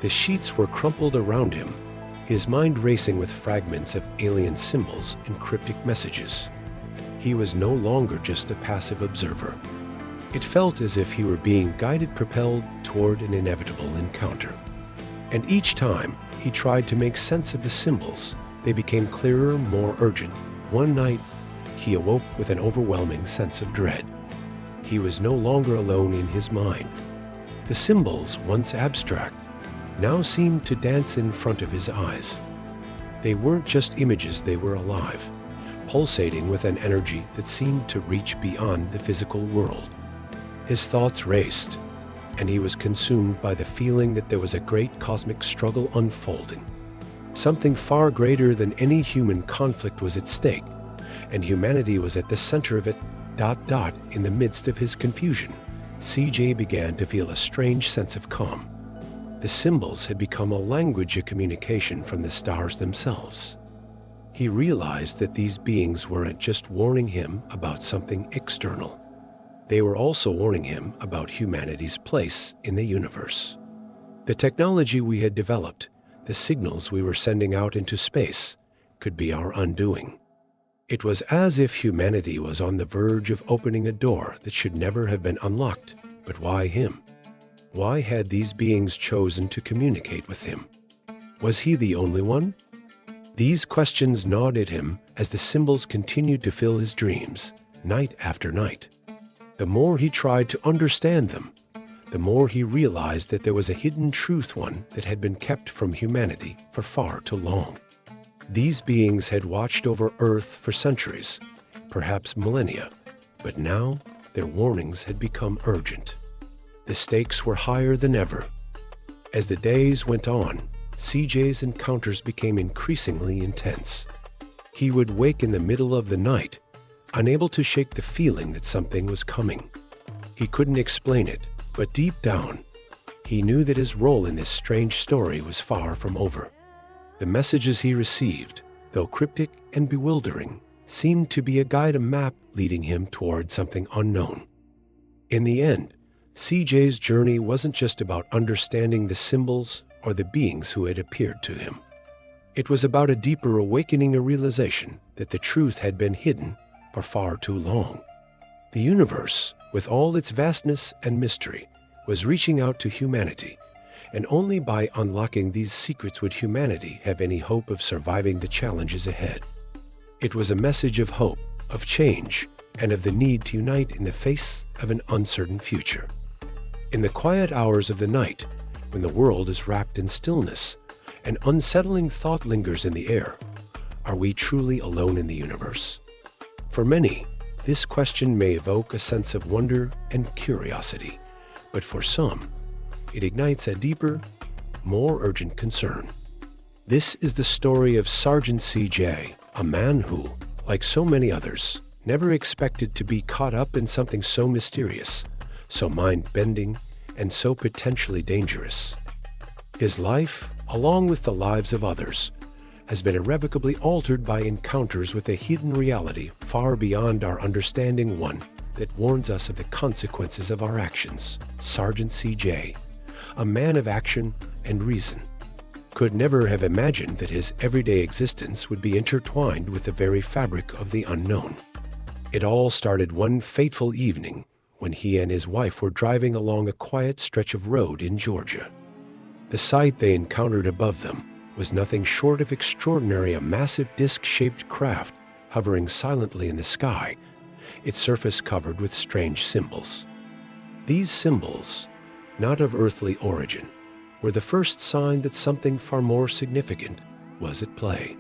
The sheets were crumpled around him, his mind racing with fragments of alien symbols and cryptic messages. He was no longer just a passive observer. It felt as if he were being guided, propelled toward an inevitable encounter. And each time he tried to make sense of the symbols, they became clearer, more urgent. One night, he awoke with an overwhelming sense of dread. He was no longer alone in his mind. The symbols, once abstract, now seemed to dance in front of his eyes. They weren't just images, they were alive, pulsating with an energy that seemed to reach beyond the physical world. His thoughts raced, and he was consumed by the feeling that there was a great cosmic struggle unfolding. Something far greater than any human conflict was at stake, and humanity was at the center of it. In the midst of his confusion, CJ began to feel a strange sense of calm. The symbols had become a language of communication from the stars themselves. He realized that these beings weren't just warning him about something external. They were also warning him about humanity's place in the universe. The technology we had developed, the signals we were sending out into space, could be our undoing. It was as if humanity was on the verge of opening a door that should never have been unlocked. But why him? Why had these beings chosen to communicate with him? Was he the only one? These questions gnawed at him as the symbols continued to fill his dreams, night after night. The more he tried to understand them, the more he realized that there was a hidden truth, one that had been kept from humanity for far too long. These beings had watched over Earth for centuries, perhaps millennia, but now their warnings had become urgent. The stakes were higher than ever. As the days went on, CJ's encounters became increasingly intense. He would wake in the middle of the night, unable to shake the feeling that something was coming. He couldn't explain it, but deep down, he knew that his role in this strange story was far from over. The messages he received, though cryptic and bewildering, seemed to be a guide, a map leading him toward something unknown. In the end, CJ's journey wasn't just about understanding the symbols or the beings who had appeared to him. It was about a deeper awakening, a realization that the truth had been hidden for far too long. The universe, with all its vastness and mystery, was reaching out to humanity, and only by unlocking these secrets would humanity have any hope of surviving the challenges ahead. It was a message of hope, of change, and of the need to unite in the face of an uncertain future. In the quiet hours of the night, when the world is wrapped in stillness, an unsettling thought lingers in the air. Are we truly alone in the universe? For many, this question may evoke a sense of wonder and curiosity, but for some, it ignites a deeper, more urgent concern. This is the story of Sergeant CJ, a man who, like so many others, never expected to be caught up in something so mysterious, so mind-bending, and so potentially dangerous. His life, along with the lives of others, has been irrevocably altered by encounters with a hidden reality far beyond our understanding, one that warns us of the consequences of our actions. Sergeant CJ, a man of action and reason, could never have imagined that his everyday existence would be intertwined with the very fabric of the unknown. It all started one fateful evening when he and his wife were driving along a quiet stretch of road in Georgia. The sight they encountered above them was nothing short of extraordinary, a massive disc-shaped craft hovering silently in the sky, its surface covered with strange symbols. These symbols, not of earthly origin, were the first sign that something far more significant was at play.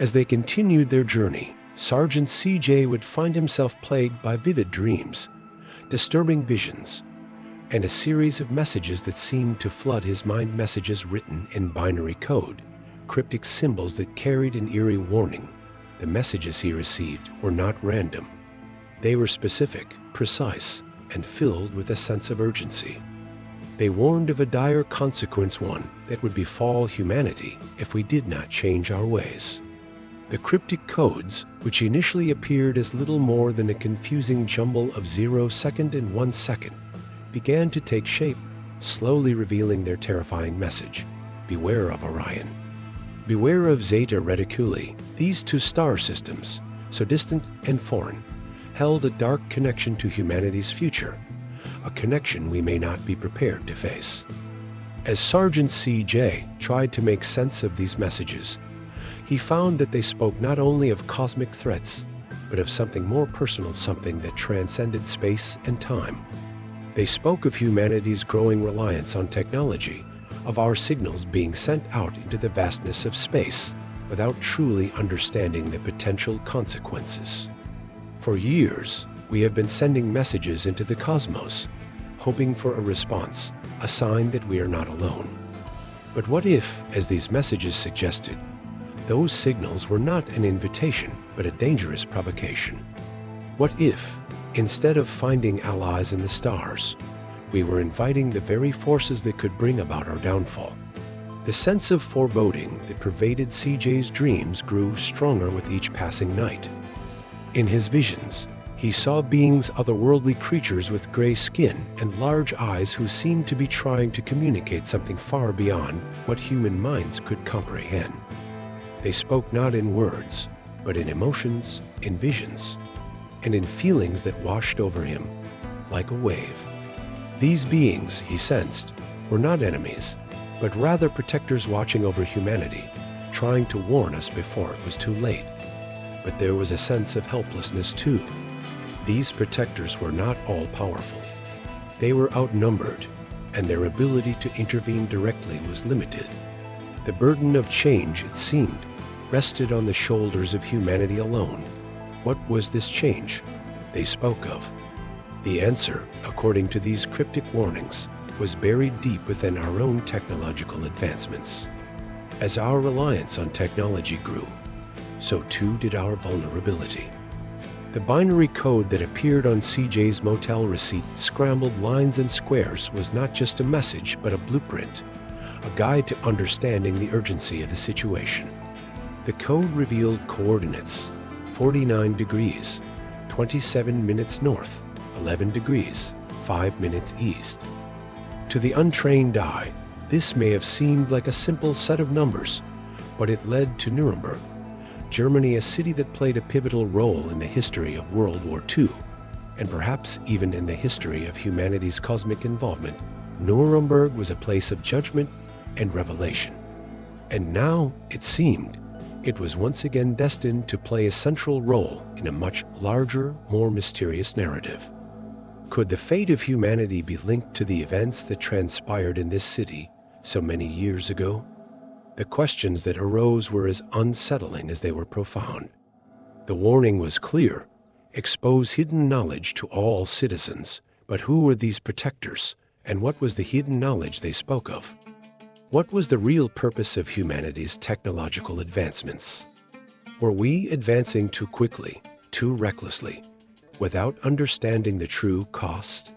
As they continued their journey, Sergeant CJ would find himself plagued by vivid dreams, disturbing visions, and a series of messages that seemed to flood his mind, messages written in binary code, cryptic symbols that carried an eerie warning. The messages he received were not random. They were specific, precise, and filled with a sense of urgency. They warned of a dire consequence, one that would befall humanity if we did not change our ways. The cryptic codes, which initially appeared as little more than a confusing jumble of 0 second and 1 second, began to take shape, slowly revealing their terrifying message. Beware of Orion. Beware of Zeta Reticuli. These two star systems, so distant and foreign, held a dark connection to humanity's future, a connection we may not be prepared to face. As Sergeant CJ tried to make sense of these messages, he found that they spoke not only of cosmic threats, but of something more personal, something that transcended space and time. They spoke of humanity's growing reliance on technology, of our signals being sent out into the vastness of space without truly understanding the potential consequences. For years, we have been sending messages into the cosmos, hoping for a response, a sign that we are not alone. But what if, as these messages suggested, those signals were not an invitation, but a dangerous provocation? What if, instead of finding allies in the stars, we were inviting the very forces that could bring about our downfall? The sense of foreboding that pervaded CJ's dreams grew stronger with each passing night. In his visions, he saw beings, otherworldly creatures with gray skin and large eyes who seemed to be trying to communicate something far beyond what human minds could comprehend. They spoke not in words, but in emotions, in visions, and in feelings that washed over him like a wave. These beings, he sensed, were not enemies, but rather protectors watching over humanity, trying to warn us before it was too late. But there was a sense of helplessness too. These protectors were not all-powerful. They were outnumbered, and their ability to intervene directly was limited. The burden of change, it seemed, rested on the shoulders of humanity alone. What was this change they spoke of? The answer, according to these cryptic warnings, was buried deep within our own technological advancements. As our reliance on technology grew, so too did our vulnerability. The binary code that appeared on CJ's motel receipt, scrambled lines and squares, was not just a message but a blueprint, a guide to understanding the urgency of the situation. The code revealed coordinates: 49 degrees, 27 minutes north, 11 degrees, 5 minutes east. To the untrained eye, this may have seemed like a simple set of numbers, but it led to Nuremberg, Germany, a city that played a pivotal role in the history of World War II, and perhaps even in the history of humanity's cosmic involvement. Nuremberg was a place of judgment and revelation. And now, it seemed, it was once again destined to play a central role in a much larger, more mysterious narrative. Could the fate of humanity be linked to the events that transpired in this city so many years ago? The questions that arose were as unsettling as they were profound. The warning was clear: expose hidden knowledge to all citizens. But who were these protectors, and what was the hidden knowledge they spoke of? What was the real purpose of humanity's technological advancements? Were we advancing too quickly, too recklessly, without understanding the true cost?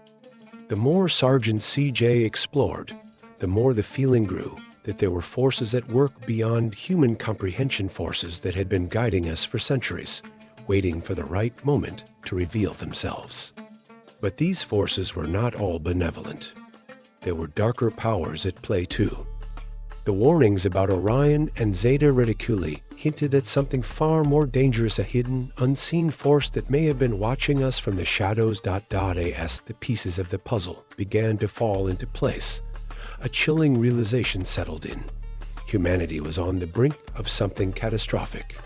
The more Sergeant CJ explored, the more the feeling grew that there were forces at work beyond human comprehension, forces that had been guiding us for centuries, waiting for the right moment to reveal themselves. But these forces were not all benevolent. There were darker powers at play too. The warnings about Orion and Zeta Reticuli hinted at something far more dangerous, a hidden, unseen force that may have been watching us from the shadows. As the pieces of the puzzle began to fall into place, a chilling realization settled in. Humanity was on the brink of something catastrophic.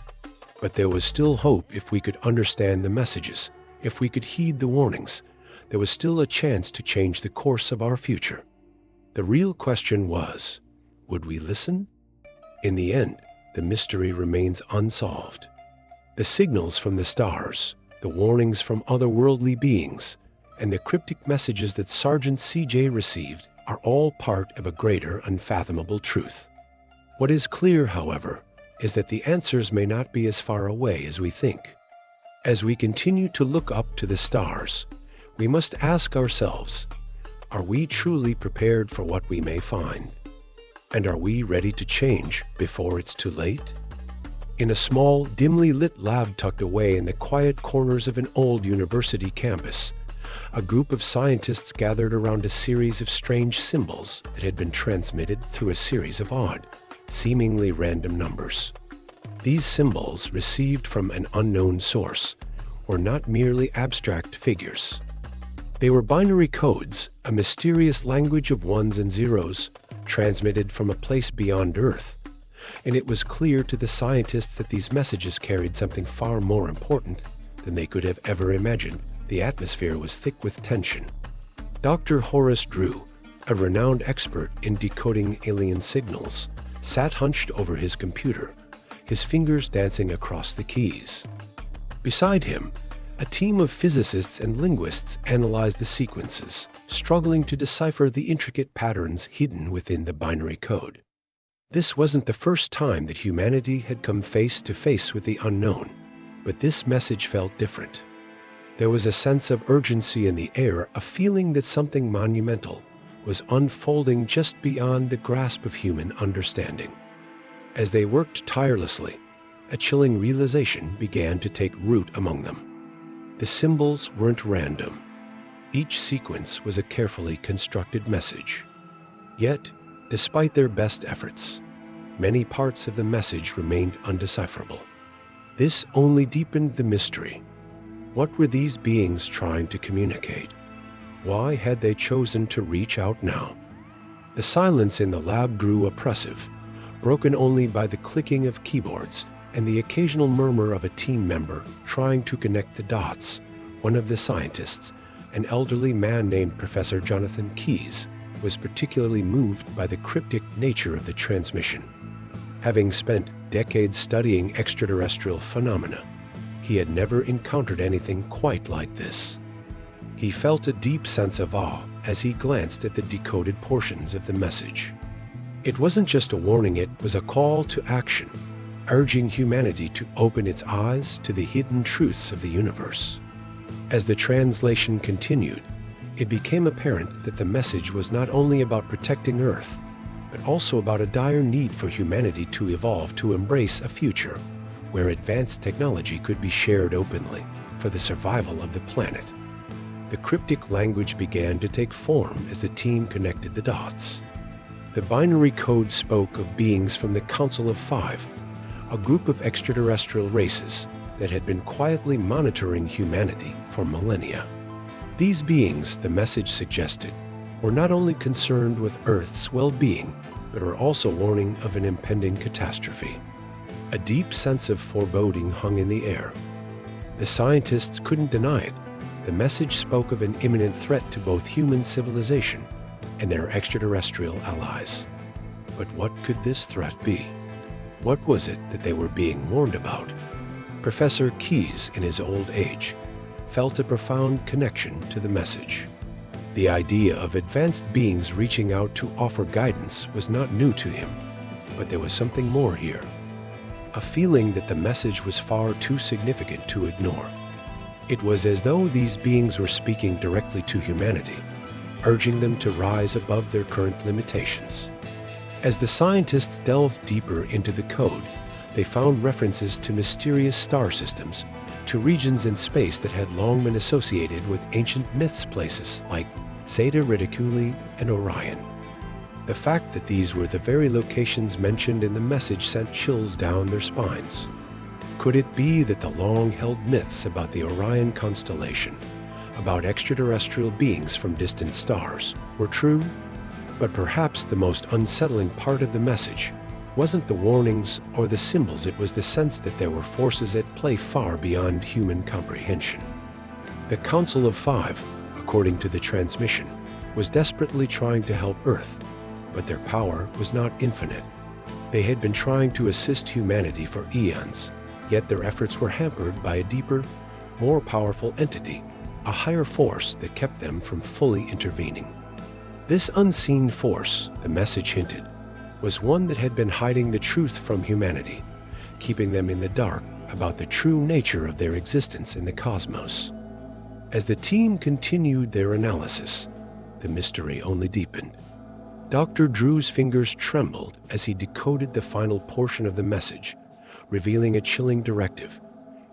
But there was still hope. If we could understand the messages, if we could heed the warnings, there was still a chance to change the course of our future. The real question was, would we listen? In the end, the mystery remains unsolved. The signals from the stars, the warnings from otherworldly beings, and the cryptic messages that Sergeant CJ received are all part of a greater, unfathomable truth. What is clear, however, is that the answers may not be as far away as we think. As we continue to look up to the stars, we must ask ourselves, are we truly prepared for what we may find? And are we ready to change before it's too late? In a small, dimly lit lab tucked away in the quiet corners of an old university campus, a group of scientists gathered around a series of strange symbols that had been transmitted through a series of odd, seemingly random numbers. These symbols, received from an unknown source, were not merely abstract figures. They were binary codes, a mysterious language of ones and zeros, transmitted from a place beyond Earth. And it was clear to the scientists that these messages carried something far more important than they could have ever imagined. The atmosphere was thick with tension. Dr. Horace Drew, a renowned expert in decoding alien signals, sat hunched over his computer, his fingers dancing across the keys. Beside him, a team of physicists and linguists analyzed the sequences, struggling to decipher the intricate patterns hidden within the binary code. This wasn't the first time that humanity had come face to face with the unknown, but this message felt different. There was a sense of urgency in the air, a feeling that something monumental was unfolding just beyond the grasp of human understanding. As they worked tirelessly, a chilling realization began to take root among them. The symbols weren't random. Each sequence was a carefully constructed message. Yet, despite their best efforts, many parts of the message remained undecipherable. This only deepened the mystery. What were these beings trying to communicate? Why had they chosen to reach out now? The silence in the lab grew oppressive, broken only by the clicking of keyboards and the occasional murmur of a team member trying to connect the dots. One of the scientists, an elderly man named Professor Jonathan Keyes, was particularly moved by the cryptic nature of the transmission. Having spent decades studying extraterrestrial phenomena, he had never encountered anything quite like this. He felt a deep sense of awe as he glanced at the decoded portions of the message. It wasn't just a warning, it was a call to action, urging humanity to open its eyes to the hidden truths of the universe. As the translation continued, it became apparent that the message was not only about protecting Earth, but also about a dire need for humanity to evolve to embrace a future where advanced technology could be shared openly for the survival of the planet. The cryptic language began to take form as the team connected the dots. The binary code spoke of beings from the Council of Five, a group of extraterrestrial races that had been quietly monitoring humanity for millennia. These beings, the message suggested, were not only concerned with Earth's well-being, but were also warning of an impending catastrophe. A deep sense of foreboding hung in the air. The scientists couldn't deny it. The message spoke of an imminent threat to both human civilization and their extraterrestrial allies. But what could this threat be? What was it that they were being warned about? Professor Keyes, in his old age, felt a profound connection to the message. The idea of advanced beings reaching out to offer guidance was not new to him, but there was something more here. A feeling that the message was far too significant to ignore. It was as though these beings were speaking directly to humanity, urging them to rise above their current limitations. As the scientists delved deeper into the code, they found references to mysterious star systems, to regions in space that had long been associated with ancient myths, places like Zeta Reticuli and Orion. The fact that these were the very locations mentioned in the message sent chills down their spines. Could it be that the long-held myths about the Orion constellation, about extraterrestrial beings from distant stars, were true? But perhaps the most unsettling part of the message wasn't the warnings or the symbols, it was the sense that there were forces at play far beyond human comprehension. The Council of Five, according to the transmission, was desperately trying to help Earth, but their power was not infinite. They had been trying to assist humanity for eons, yet their efforts were hampered by a deeper, more powerful entity, a higher force that kept them from fully intervening. This unseen force, the message hinted, was one that had been hiding the truth from humanity, keeping them in the dark about the true nature of their existence in the cosmos. As the team continued their analysis, the mystery only deepened. Dr. Drew's fingers trembled as he decoded the final portion of the message, revealing a chilling directive: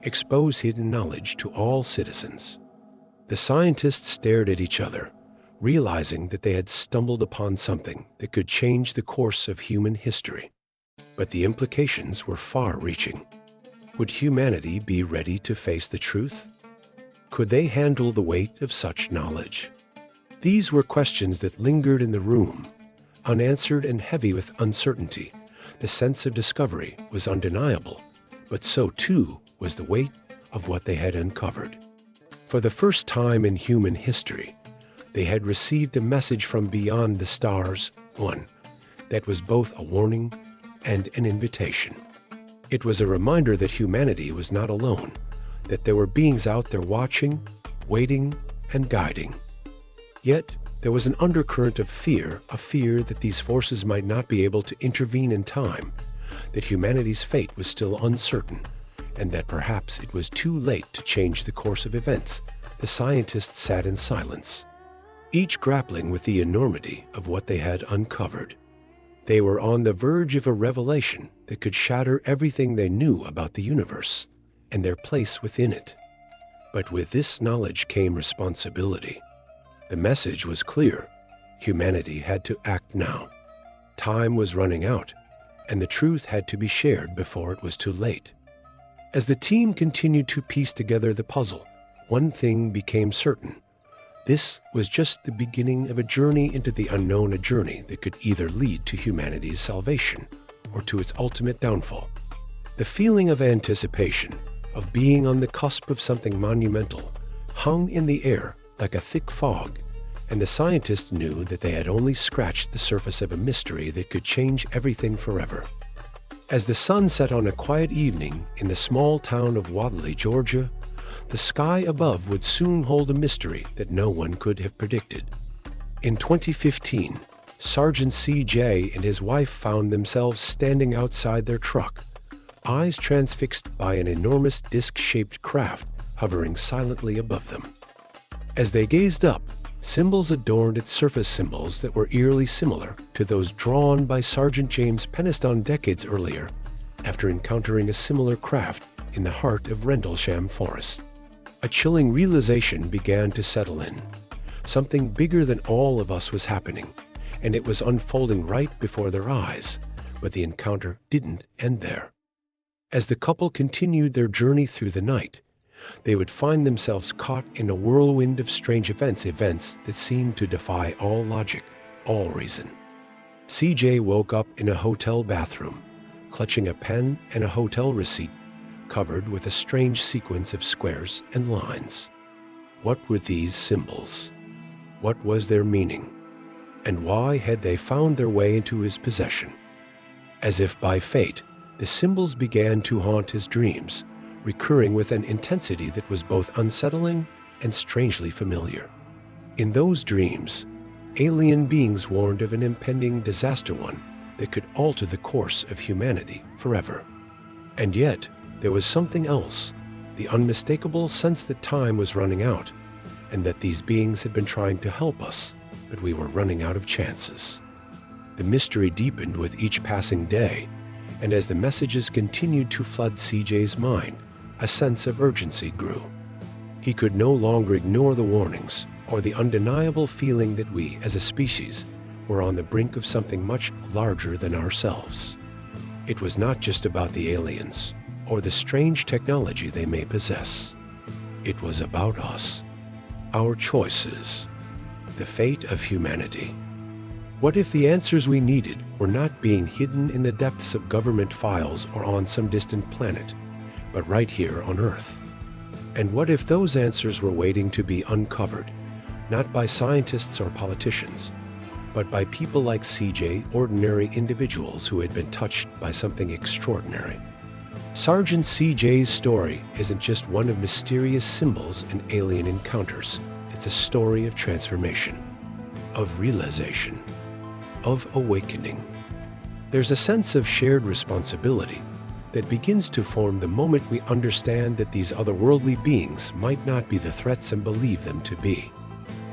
expose hidden knowledge to all citizens. The scientists stared at each other, realizing that they had stumbled upon something that could change the course of human history. But the implications were far-reaching. Would humanity be ready to face the truth? Could they handle the weight of such knowledge? These were questions that lingered in the room, unanswered and heavy with uncertainty. The sense of discovery was undeniable, but so too was the weight of what they had uncovered. For the first time in human history, they had received a message from beyond the stars, one that was both a warning and an invitation. It was a reminder that humanity was not alone, that there were beings out there watching, waiting, and guiding. Yet, there was an undercurrent of fear, a fear that these forces might not be able to intervene in time, that humanity's fate was still uncertain, and that perhaps it was too late to change the course of events. The scientists sat in silence, each grappling with the enormity of what they had uncovered. They were on the verge of a revelation that could shatter everything they knew about the universe and their place within it. But with this knowledge came responsibility. The message was clear. Humanity had to act now. Time was running out, and the truth had to be shared before it was too late. As the team continued to piece together the puzzle, one thing became certain. This was just the beginning of a journey into the unknown, a journey that could either lead to humanity's salvation or to its ultimate downfall. The feeling of anticipation, of being on the cusp of something monumental, hung in the air like a thick fog, and the scientists knew that they had only scratched the surface of a mystery that could change everything forever. As the sun set on a quiet evening in the small town of Wadley, Georgia, the sky above would soon hold a mystery that no one could have predicted. In 2015, Sergeant C.J. and his wife found themselves standing outside their truck, eyes transfixed by an enormous disc-shaped craft hovering silently above them. As they gazed up, symbols adorned its surface, symbols that were eerily similar to those drawn by Sergeant James Penniston decades earlier after encountering a similar craft in the heart of Rendlesham Forest. A chilling realization began to settle in. Something bigger than all of us was happening, and it was unfolding right before their eyes, but the encounter didn't end there. As the couple continued their journey through the night, they would find themselves caught in a whirlwind of strange events that seemed to defy all logic, all reason. CJ woke up in a hotel bathroom, clutching a pen and a hotel receipt covered with a strange sequence of squares and lines. What were these symbols? What was their meaning? And why had they found their way into his possession? As if by fate, the symbols began to haunt his dreams, recurring with an intensity that was both unsettling and strangely familiar. In those dreams, alien beings warned of an impending disaster, one that could alter the course of humanity forever. And yet, there was something else, the unmistakable sense that time was running out, and that these beings had been trying to help us, but we were running out of chances. The mystery deepened with each passing day, and as the messages continued to flood CJ's mind, a sense of urgency grew. He could no longer ignore the warnings or the undeniable feeling that we, as a species, were on the brink of something much larger than ourselves. It was not just about the aliens or the strange technology they may possess. It was about us, our choices, the fate of humanity. What if the answers we needed were not being hidden in the depths of government files or on some distant planet, but right here on Earth? And what if those answers were waiting to be uncovered, not by scientists or politicians, but by people like CJ, ordinary individuals who had been touched by something extraordinary? Sergeant CJ's story isn't just one of mysterious symbols and alien encounters. It's a story of transformation, of realization, of awakening. There's a sense of shared responsibility that begins to form the moment we understand that these otherworldly beings might not be the threats and believe them to be.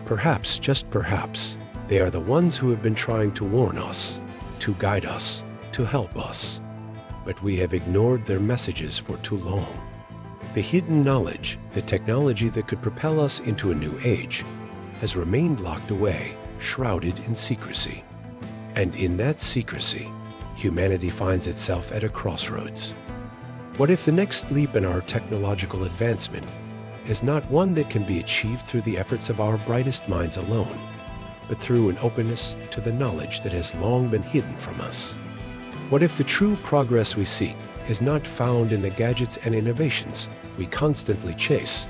Perhaps, just perhaps, they are the ones who have been trying to warn us, to guide us, to help us. But we have ignored their messages for too long. The hidden knowledge, the technology that could propel us into a new age, has remained locked away, shrouded in secrecy. And in that secrecy, humanity finds itself at a crossroads. What if the next leap in our technological advancement is not one that can be achieved through the efforts of our brightest minds alone, but through an openness to the knowledge that has long been hidden from us? What if the true progress we seek is not found in the gadgets and innovations we constantly chase,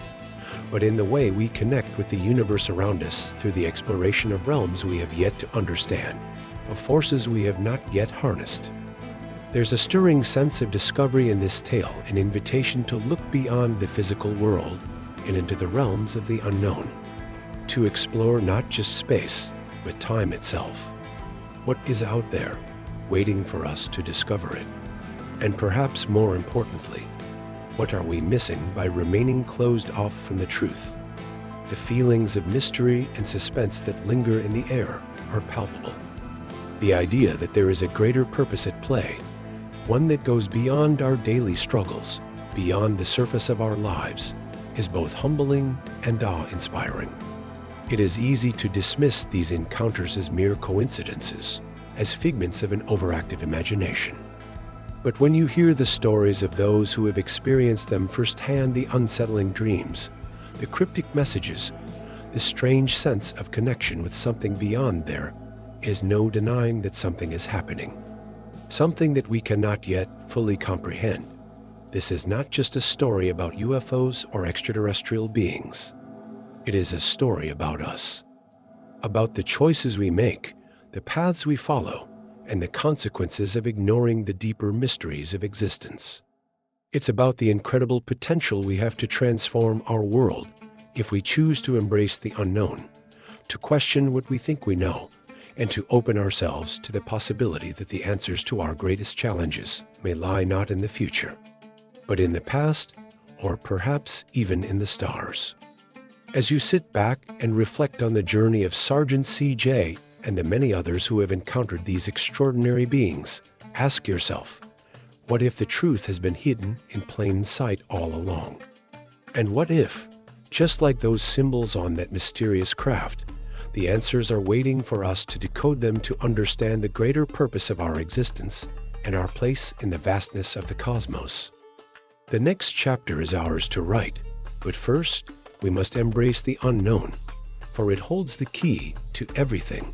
but in the way we connect with the universe around us through the exploration of realms we have yet to understand, of forces we have not yet harnessed? There's a stirring sense of discovery in this tale, an invitation to look beyond the physical world and into the realms of the unknown, to explore not just space, but time itself. What is out there, waiting for us to discover it? And perhaps more importantly, what are we missing by remaining closed off from the truth? The feelings of mystery and suspense that linger in the air are palpable. The idea that there is a greater purpose at play, one that goes beyond our daily struggles, beyond the surface of our lives, is both humbling and awe-inspiring. It is easy to dismiss these encounters as mere coincidences, as figments of an overactive imagination. But when you hear the stories of those who have experienced them firsthand, the unsettling dreams, the cryptic messages, the strange sense of connection with something beyond, there is no denying that something is happening. something that we cannot yet fully comprehend. This is not just a story about UFOs or extraterrestrial beings. It is a story about us, about the choices we make, the paths we follow, and the consequences of ignoring the deeper mysteries of existence. It's about the incredible potential we have to transform our world if we choose to embrace the unknown, to question what we think we know, and to open ourselves to the possibility that the answers to our greatest challenges may lie not in the future, but in the past, or perhaps even in the stars. As you sit back and reflect on the journey of Sergeant C.J. and the many others who have encountered these extraordinary beings, ask yourself, what if the truth has been hidden in plain sight all along? And what if, just like those symbols on that mysterious craft, the answers are waiting for us to decode them to understand the greater purpose of our existence and our place in the vastness of the cosmos? The next chapter is ours to write, but first, we must embrace the unknown, for it holds the key to everything